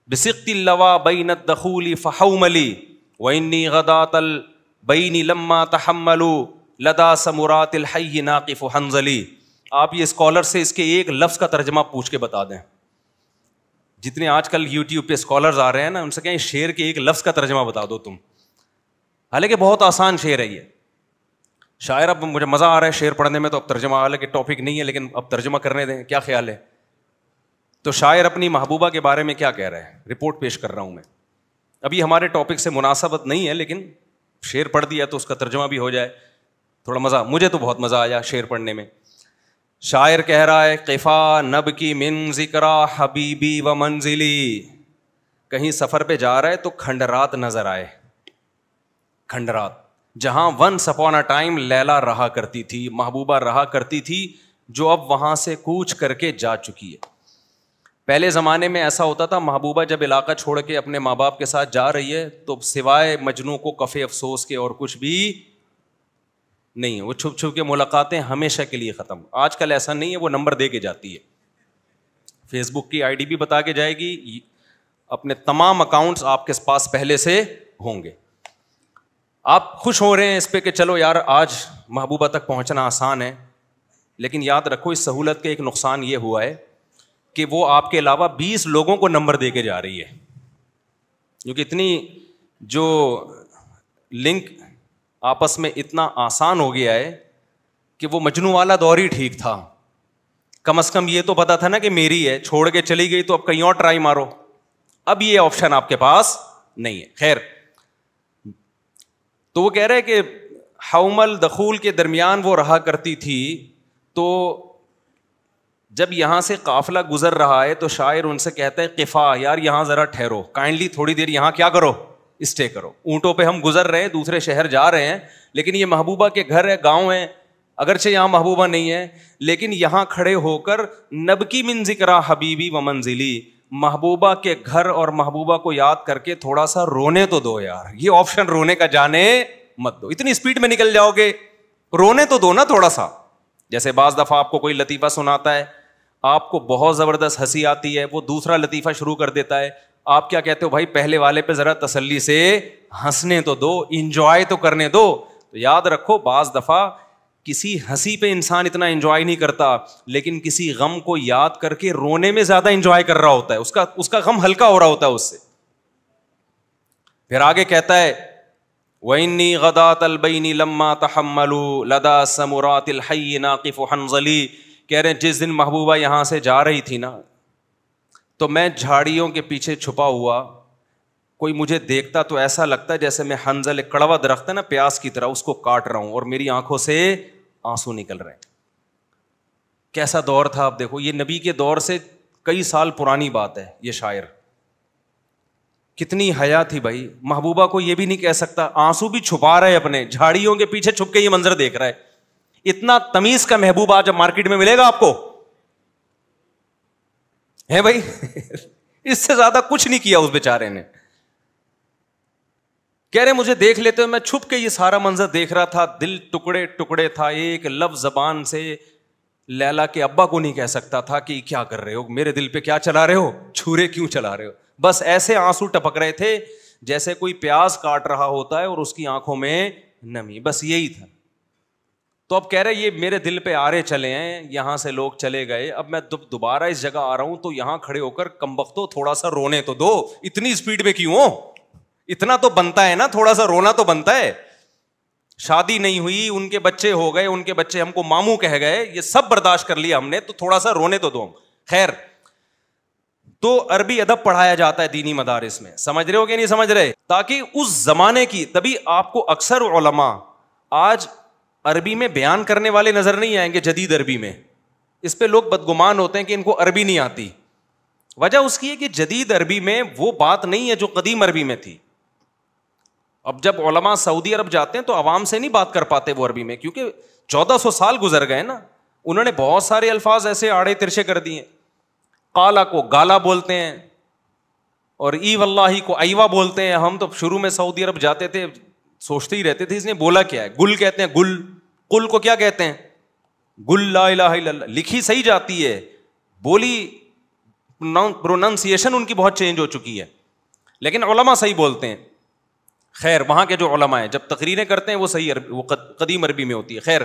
بسقط اللوا بین الدخول فحوملی وانی غدات البین لما تحملوا لدا سمرات الحی ناقف حنظلی. آپ یہ اسکالر سے اس کے ایک لفظ کا ترجمہ پوچھ کے بتا دیں. جتنے آج کل یوٹیوب پہ اسکالرز آ رہے ہیں نا, ان سے کہیں شعر کے ایک لفظ کا ترجمہ بتا دو تم. حالانکہ بہت آسان شعر ہے یہ. شاعر اب مجھے مزہ آ رہا ہے شعر پڑھنے میں, تو اب ترجمہ, حالانکہ ٹاپک نہیں ہے لیکن اب ترجمہ کرنے دیں, کیا خیال ہے؟ تو شاعر اپنی محبوبہ کے بارے میں کیا کہہ رہا ہے, رپورٹ پیش کر رہا ہوں میں. ابھی ہمارے ٹاپک سے مناسبت نہیں ہے لیکن شعر پڑھ دیا تو اس کا ترجمہ بھی ہو جائے, تھوڑا مزہ. مجھے تو بہت مزہ آیا شعر پڑھنے میں. شاعر کہہ رہا ہے قفا نبکی من ذکرا حبیبی و منزلی. کہیں سفر پہ جا رہا ہے تو کھنڈرات نظر آئے. کھنڈرات, جہاں ونس اپون اے ٹائم لیلا رہا کرتی تھی, محبوبہ رہا کرتی تھی, جو اب وہاں سے کوچ کر کے جا چکی ہے. پہلے زمانے میں ایسا ہوتا تھا, محبوبہ جب علاقہ چھوڑ کے اپنے ماں باپ کے ساتھ جا رہی ہے تو سوائے مجنوں کو کفے افسوس کے اور کچھ بھی نہیں. وہ چھپ چھپ کے ملاقاتیں ہمیشہ کے لیے ختم. آج کل ایسا نہیں ہے, وہ نمبر دے کے جاتی ہے, فیس بک کی ID بھی بتا کے جائے گی, اپنے تمام اکاؤنٹس آپ کے پاس پہلے سے ہوں گے. آپ خوش ہو رہے ہیں اس پہ کہ چلو یار آج محبوبہ تک پہنچنا آسان ہے, لیکن یاد رکھو اس سہولت کا ایک نقصان یہ ہوا ہے کہ وہ آپ کے علاوہ 20 لوگوں کو نمبر دے کے جا رہی ہے, کیونکہ اتنی جو لنک آپس میں اتنا آسان ہو گیا ہے کہ وہ مجنوں والا دور ہی ٹھیک تھا. کم از کم یہ تو پتا تھا نا کہ میری ہے, چھوڑ کے چلی گئی تو اب کہیں اور ٹرائی مارو. اب یہ آپشن آپ کے پاس نہیں ہے. خیر, تو وہ کہہ رہے کہ حومل دخول کے درمیان وہ رہا کرتی تھی. تو جب یہاں سے قافلہ گزر رہا ہے تو شاعر ان سے کہتا ہے قفا, یار یہاں ذرا ٹھہرو, کائنڈلی تھوڑی دیر یہاں کیا کرو, اسٹے کرو. اونٹوں پہ ہم گزر رہے ہیں, دوسرے شہر جا رہے ہیں, لیکن یہ محبوبہ کے گھر ہے, گاؤں ہے, اگرچہ یہاں محبوبہ نہیں ہے, لیکن یہاں کھڑے ہو کر نبکی من ذکرا حبیبی و منزلی, محبوبہ کے گھر اور محبوبہ کو یاد کر کے تھوڑا سا رونے تو دو یار. یہ آپشن رونے کا جانے مت دو, اتنی اسپیڈ میں نکل جاؤ گے, رونے تو دو نا تھوڑا سا. جیسے بعض دفعہ آپ کو کوئی لطیفہ سناتا ہے, آپ کو بہت زبردست ہنسی آتی ہے, وہ دوسرا لطیفہ شروع کر دیتا ہے, آپ کیا کہتے ہو, بھائی پہلے والے پہ ذرا تسلی سے ہنسنے تو دو, انجوائے تو کرنے دو. تو یاد رکھو بعض دفعہ کسی ہنسی پہ انسان اتنا انجوائے نہیں کرتا, لیکن کسی غم کو یاد کر کے رونے میں زیادہ انجوائے کر رہا ہوتا ہے, اس کا غم ہلکا ہو رہا ہوتا ہے اس سے. پھر آگے کہتا ہے وَإِنِّي غَدَاتَ الْبَيْنِ لَمَّا تَحَمَّلُوا لَدَا سَمُرَاتِ الْحَيِّ نَاقِفُ حَنْظَلِي. کہہ رہے ہیں جس دن محبوبہ یہاں سے جا رہی تھی نا, تو میں جھاڑیوں کے پیچھے چھپا ہوا, کوئی مجھے دیکھتا تو ایسا لگتا ہے جیسے میں حنظل, کڑوا درخت ہے نا پیاز کی طرح, اس کو کاٹ رہا ہوں اور میری آنکھوں سے آنسو نکل رہے ہیں. کیسا دور تھا آپ دیکھو, یہ نبی کے دور سے کئی سال پرانی بات ہے. یہ شاعر کتنی حیا تھی بھائی, محبوبہ کو یہ بھی نہیں کہہ سکتا, آنسو بھی چھپا رہے اپنے, جھاڑیوں کے پیچھے چھپ کے یہ منظر دیکھ رہا ہے. اتنا تمیز کا محبوب آج مارکیٹ میں ملے گا آپ کو ہے بھائی اس سے زیادہ کچھ نہیں کیا اس بیچارے نے. کہہ رہے مجھے دیکھ لیتے, میں چھپ کے یہ سارا منظر دیکھ رہا تھا, دل ٹکڑے ٹکڑے تھا, ایک لفظ زبان سے لیلا کے ابا کو نہیں کہہ سکتا تھا کہ کیا کر رہے ہو, میرے دل پہ کیا چلا رہے ہو, چھرے کیوں چلا رہے ہو. بس ایسے آنسو ٹپک رہے تھے جیسے کوئی پیاز کاٹ رہا ہوتا ہے اور اس کی آنکھوں میں نمی, بس یہی تھا. تو اب کہہ رہے یہ میرے دل پہ آرے چلے ہیں, یہاں سے لوگ چلے گئے, اب میں دوبارہ اس جگہ آ رہا ہوں تو یہاں کھڑے ہو کر کمبختو تھوڑا سا رونے تو دو, اتنی اسپیڈ میں کیوں ہو, اتنا تو بنتا ہے نا, تھوڑا سا رونا تو بنتا ہے. شادی نہیں ہوئی, ان کے بچے ہو گئے, ان کے بچے ہم کو ماموں کہہ گئے, یہ سب برداشت کر لیا ہم نے, تو تھوڑا سا رونے تو دو. خیر, تو عربی ادب پڑھایا جاتا ہے دینی مدارس میں, سمجھ رہے ہو کہ نہیں سمجھ رہے, تاکہ اس زمانے کی, تبھی آپ کو اکثر علماء آج عربی میں بیان کرنے والے نظر نہیں آئیں گے جدید عربی میں. اس پہ لوگ بدگمان ہوتے ہیں کہ ان کو عربی نہیں آتی. وجہ اس کی ہے کہ جدید عربی میں وہ بات نہیں ہے جو قدیم عربی میں تھی. اب جب علماء سعودی عرب جاتے ہیں تو عوام سے نہیں بات کر پاتے وہ عربی میں, کیونکہ 1400 سال گزر گئے نا, انہوں نے بہت سارے الفاظ ایسے آڑے ترچے کر دیے. قالا کو گالا بولتے ہیں اور ای واللہ کو ایوا بولتے ہیں. ہم تو شروع میں سعودی عرب جاتے تھے سوچتے ہی رہتے تھے اس نے بولا کیا ہے. گل کہتے ہیں, گل, قل کو کیا کہتے ہیں, گل, لا الہ الا اللہ. لکھی صحیح جاتی ہے, بولی پروننسیشن ان کی بہت چینج ہو چکی ہے, لیکن علماء صحیح بولتے ہیں. خیر, وہاں کے جو علماء ہیں جب تقریریں کرتے ہیں وہ صحیح عربی, وہ قدیم عربی میں ہوتی ہے. خیر,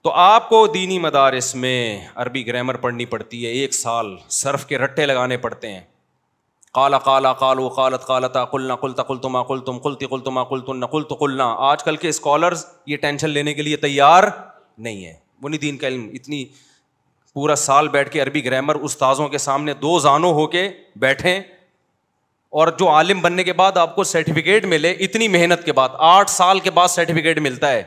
تو آپ کو دینی مدارس میں عربی گرامر پڑھنی پڑتی ہے, 1 سال صرف کے رٹے لگانے پڑتے ہیں. قالا قالا قالو قالت قالتا قلنا قلت قلتما قلتم قلتی قلتما قلتن قلت قلنا. آج کل کے اسکالرز یہ ٹینشن لینے کے لیے تیار نہیں ہے, وہ نہیں دین کا علم. اتنی پورا سال بیٹھ کے عربی گرامر استاذوں کے سامنے 2 زانوں ہو کے بیٹھیں, اور جو عالم بننے کے بعد آپ کو سرٹیفکیٹ ملے, اتنی محنت کے بعد 8 سال کے بعد سرٹیفکیٹ ملتا ہے,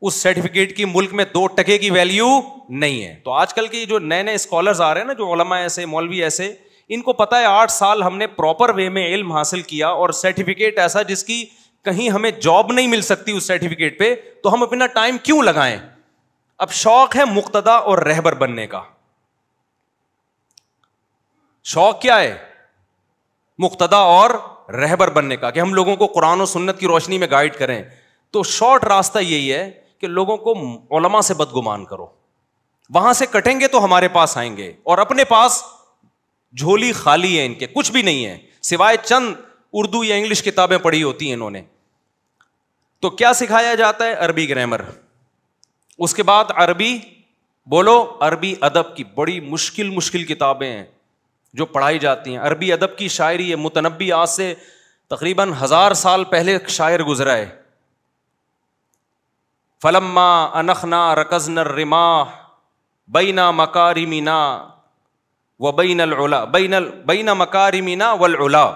اس سرٹیفکیٹ کی ملک میں 2 ٹکے کی ویلیو نہیں ہے. تو آج کل کی جو نئے نئے اسکالرز آ رہے ہیں نا, جو علماء ایسے, مولوی ایسے, ان کو پتا ہے 8 سال ہم نے پراپر وے میں علم حاصل کیا, اور سرٹیفکیٹ ایسا جس کی کہیں ہمیں جاب نہیں مل سکتی اس سرٹیفکیٹ پہ, تو ہم اپنا ٹائم کیوں لگائیں. اب شوق ہے مقتدا اور رہبر بننے کا. شوق کیا ہے, مقتدا اور رہبر بننے کا, کہ ہم لوگوں کو قرآن و سنت کی روشنی میں گائیڈ کریں. تو شارٹ راستہ یہی ہے کہ لوگوں کو علماء سے بدگمان کرو, وہاں سے کٹیں گے تو ہمارے پاس آئیں گے, اور اپنے پاس جھولی خالی ہے, ان کے کچھ بھی نہیں ہے سوائے چند اردو یا انگلش کتابیں پڑھی ہوتی ہیں انہوں نے. تو کیا سکھایا جاتا ہے, عربی گرامر. اس کے بعد عربی بولو, عربی ادب کی بڑی مشکل کتابیں ہیں جو پڑھائی جاتی ہیں. عربی ادب کی شاعری ہے, متنبی آج سے تقریباً 1000 سال پہلے شاعر گزرا ہے. فلما انخنا رکزنا الرماح بین مکارمنا وبین العلا بین مکارمنا والعلا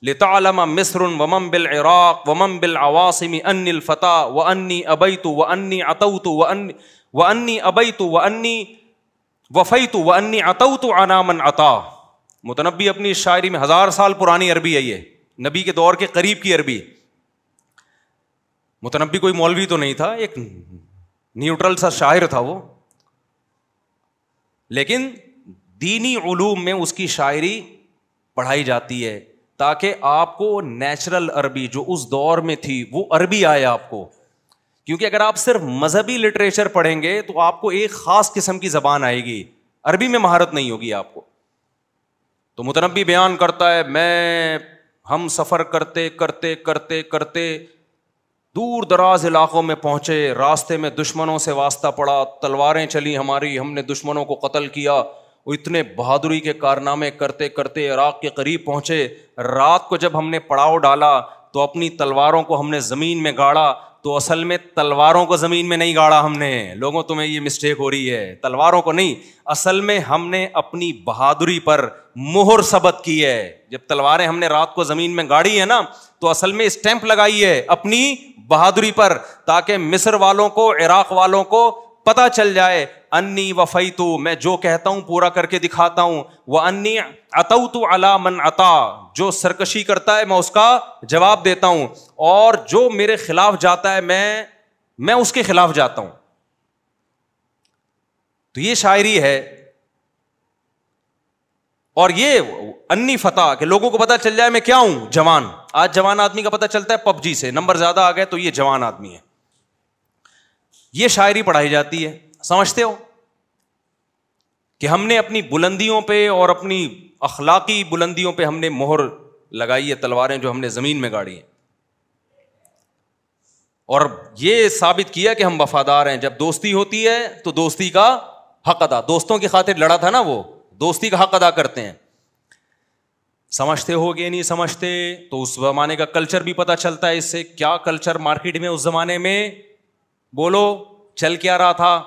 لتعلم مصر ومن بالعراق ومن بالعواصم انی الفتى وانی ابیت وانی عطوت وانی ابیت وانی وفیت وانی عطوت علی من عطا. متنبی اپنی شاعری میں 1000 سال پرانی عربی ہے, یہ نبی کے دور کے قریب کی عربی. متنبی کوئی مولوی تو نہیں تھا, ایک نیوٹرل سا شاعر تھا وہ, لیکن دینی علوم میں اس کی شاعری پڑھائی جاتی ہے تاکہ آپ کو نیچرل عربی جو اس دور میں تھی وہ عربی آئے آپ کو. کیونکہ اگر آپ صرف مذہبی لٹریچر پڑھیں گے تو آپ کو ایک خاص قسم کی زبان آئے گی, عربی میں مہارت نہیں ہوگی آپ کو. تو متنبی بیان کرتا ہے, ہم سفر کرتے کرتے کرتے کرتے دور دراز علاقوں میں پہنچے, راستے میں دشمنوں سے واسطہ پڑا, تلواریں چلی ہماری, ہم نے دشمنوں کو قتل کیا. وہ اتنے بہادری کے کارنامے کرتے کرتے عراق کے قریب پہنچے. رات کو جب ہم نے پڑاؤ ڈالا تو اپنی تلواروں کو ہم نے زمین میں گاڑا تو اصل میں تلواروں کو زمین میں نہیں گاڑا ہم نے. لوگوں تمہیں یہ مسٹیک ہو رہی ہے, تلواروں کو نہیں, اصل میں ہم نے اپنی بہادری پر مہر ثبت کی ہے. جب تلواریں ہم نے رات کو زمین میں گاڑی ہے نا, تو اصل میں اسٹیمپ لگائی ہے اپنی بہادری پر, تاکہ مصر والوں کو, عراق والوں کو پتا چل جائے انی وفیتو, میں جو کہتا ہوں پورا کر کے دکھاتا ہوں, وانی عطوت علی من عطا, جو سرکشی کرتا ہے میں اس کا جواب دیتا ہوں, اور جو میرے خلاف جاتا ہے میں اس کے خلاف جاتا ہوں. تو یہ شاعری ہے. اور یہ انی فتح, کہ لوگوں کو پتا چل جائے میں کیا ہوں, جوان. آج جوان آدمی کا پتا چلتا ہے پب جی سے, نمبر زیادہ آ گئے تو یہ جوان آدمی ہے. یہ شاعری پڑھائی جاتی ہے. سمجھتے ہو کہ ہم نے اپنی بلندیوں پہ اور اپنی اخلاقی بلندیوں پہ ہم نے مہر لگائی ہے, تلواریں جو ہم نے زمین میں گاڑی ہیں, اور یہ ثابت کیا کہ ہم وفادار ہیں. جب دوستی ہوتی ہے تو دوستی کا حق ادا, دوستوں کی خاطر لڑا تھا نا, وہ دوستی کا حق ادا کرتے ہیں. سمجھتے ہو گے نہیں سمجھتے تو اس زمانے کا کلچر بھی پتہ چلتا ہے اس سے. کیا کلچر مارکیٹ میں اس زمانے میں, بولو چل کیا رہا تھا.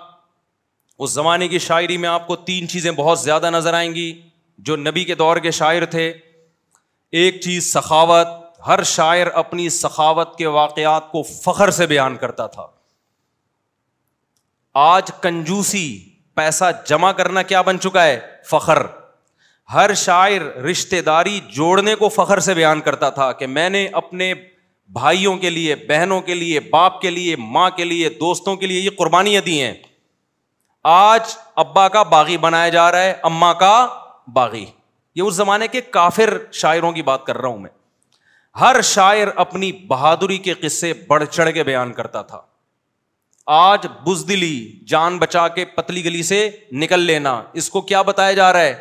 اس زمانے کی شاعری میں آپ کو 3 چیزیں بہت زیادہ نظر آئیں گی جو نبی کے دور کے شاعر تھے. ایک چیز سخاوت, ہر شاعر اپنی سخاوت کے واقعات کو فخر سے بیان کرتا تھا. آج کنجوسی, پیسہ جمع کرنا کیا بن چکا ہے, فخر. ہر شاعر رشتہ داری جوڑنے کو فخر سے بیان کرتا تھا کہ میں نے اپنے بھائیوں کے لیے, بہنوں کے لیے, باپ کے لیے, ماں کے لیے, دوستوں کے لیے یہ قربانیاں دی ہیں. آج ابا کا باغی بنایا جا رہا ہے, اماں کا باغی. یہ اس زمانے کے کافر شاعروں کی بات کر رہا ہوں میں. ہر شاعر اپنی بہادری کے قصے بڑھ چڑھ کے بیان کرتا تھا. آج بزدلی, جان بچا کے پتلی گلی سے نکل لینا, اس کو کیا بتایا جا رہا ہے,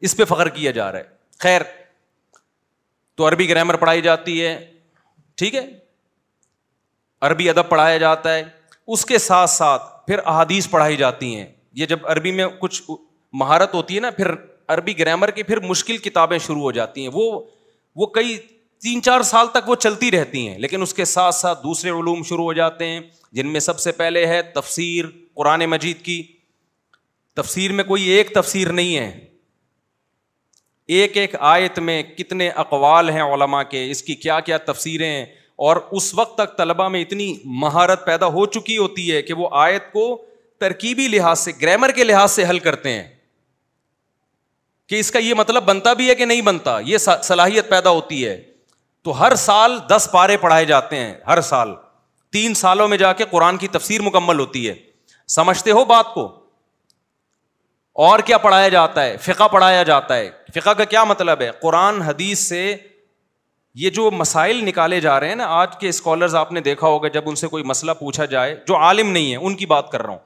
اس پہ فخر کیا جا رہا ہے. خیر, تو عربی گرامر پڑھائی جاتی ہے, ٹھیک ہے, عربی ادب پڑھایا جاتا ہے. اس کے ساتھ ساتھ پھر احادیث پڑھائی جاتی ہیں. یہ جب عربی میں کچھ مہارت ہوتی ہے نا, پھر عربی گرامر کی پھر مشکل کتابیں شروع ہو جاتی ہیں. وہ کئی 3-4 سال تک وہ چلتی رہتی ہیں, لیکن اس کے ساتھ ساتھ دوسرے علوم شروع ہو جاتے ہیں, جن میں سب سے پہلے ہے تفسیر قرآن مجید کی. تفسیر میں کوئی ایک تفسیر نہیں ہے, ایک ایک آیت میں کتنے اقوال ہیں علماء کے, اس کی کیا کیا تفسیریں ہیں. اور اس وقت تک طلبہ میں اتنی مہارت پیدا ہو چکی ہوتی ہے کہ وہ آیت کو ترکیبی لحاظ سے, گرامر کے لحاظ سے حل کرتے ہیں کہ اس کا یہ مطلب بنتا بھی ہے کہ نہیں بنتا. یہ صلاحیت پیدا ہوتی ہے. تو ہر سال 10 پارے پڑھائے جاتے ہیں, ہر سال 3 سالوں میں جا کے قرآن کی تفسیر مکمل ہوتی ہے. سمجھتے ہو بات کو؟ اور کیا پڑھایا جاتا ہے, فقہ پڑھایا جاتا ہے. فقہ کا کیا مطلب ہے, قرآن حدیث سے یہ جو مسائل نکالے جا رہے ہیں نا, آج کے اسکالرز آپ نے دیکھا ہوگا جب ان سے کوئی مسئلہ پوچھا جائے, جو عالم نہیں ہے ان کی بات کر رہا ہوں,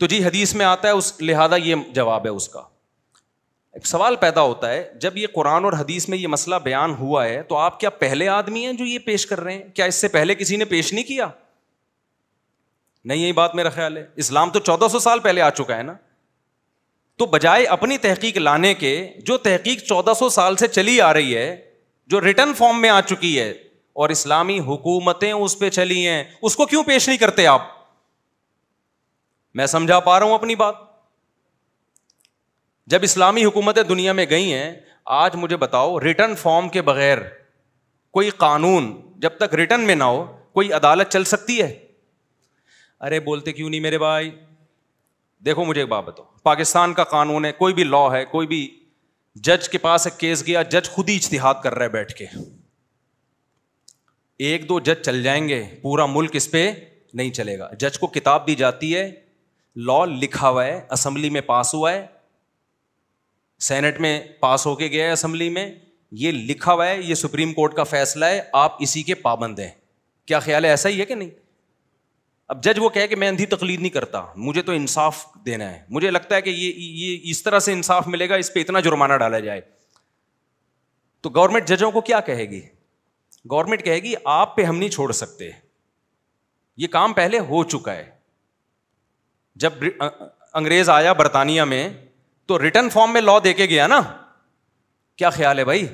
تو جی حدیث میں آتا ہے, اس لہذا یہ جواب ہے اس کا. ایک سوال پیدا ہوتا ہے, جب یہ قرآن اور حدیث میں یہ مسئلہ بیان ہوا ہے تو آپ کیا پہلے آدمی ہیں جو یہ پیش کر رہے ہیں؟ کیا اس سے پہلے کسی نے پیش نہیں کیا؟ نہیں, یہی بات میرا خیال ہے. اسلام تو 1400 سال پہلے آ چکا ہے نا. تو بجائے اپنی تحقیق لانے کے, جو تحقیق 1400 سال سے چلی آ رہی ہے, جو ریٹن فارم میں آ چکی ہے, اور اسلامی حکومتیں اس پہ چلی ہیں, اس کو کیوں پیش نہیں کرتے آپ؟ میں سمجھا پا رہا ہوں اپنی بات؟ جب اسلامی حکومتیں دنیا میں گئی ہیں, آج مجھے بتاؤ ریٹن فارم کے بغیر کوئی قانون جب تک ریٹن میں نہ ہو, کوئی عدالت چل سکتی ہے؟ ارے بولتے کیوں نہیں میرے بھائی؟ دیکھو مجھے ایک بات بتاؤ, پاکستان کا قانون ہے, کوئی بھی لا ہے, کوئی بھی جج کے پاس ایک کیس گیا, جج خود ہی اجتہاد کر رہا ہے بیٹھ کے. 1-2 جج چل جائیں گے, پورا ملک اس پہ نہیں چلے گا. جج کو کتاب دی جاتی ہے, لا لکھا ہوا ہے, اسمبلی میں پاس ہوا ہے, سینٹ میں پاس ہو کے گیا ہے, اسمبلی میں یہ لکھا ہوا ہے, یہ سپریم کورٹ کا فیصلہ ہے, آپ اسی کے پابند ہیں. کیا خیال ہے, ایسا ہی ہے کہ نہیں؟ اب جج وہ کہے کہ میں اندھی تقلید نہیں کرتا, مجھے تو انصاف دینا ہے, مجھے لگتا ہے کہ یہ اس طرح سے انصاف ملے گا, اس پہ اتنا جرمانہ ڈالا جائے. تو گورنمنٹ ججوں کو کیا کہے گی؟ گورنمنٹ کہے گی آپ پہ ہم نہیں چھوڑ سکتے, یہ کام پہلے ہو چکا ہے. جب انگریز آیا برطانیہ میں تو ریٹن فارم میں لا دے کے گیا نا, کیا خیال ہے بھائی؟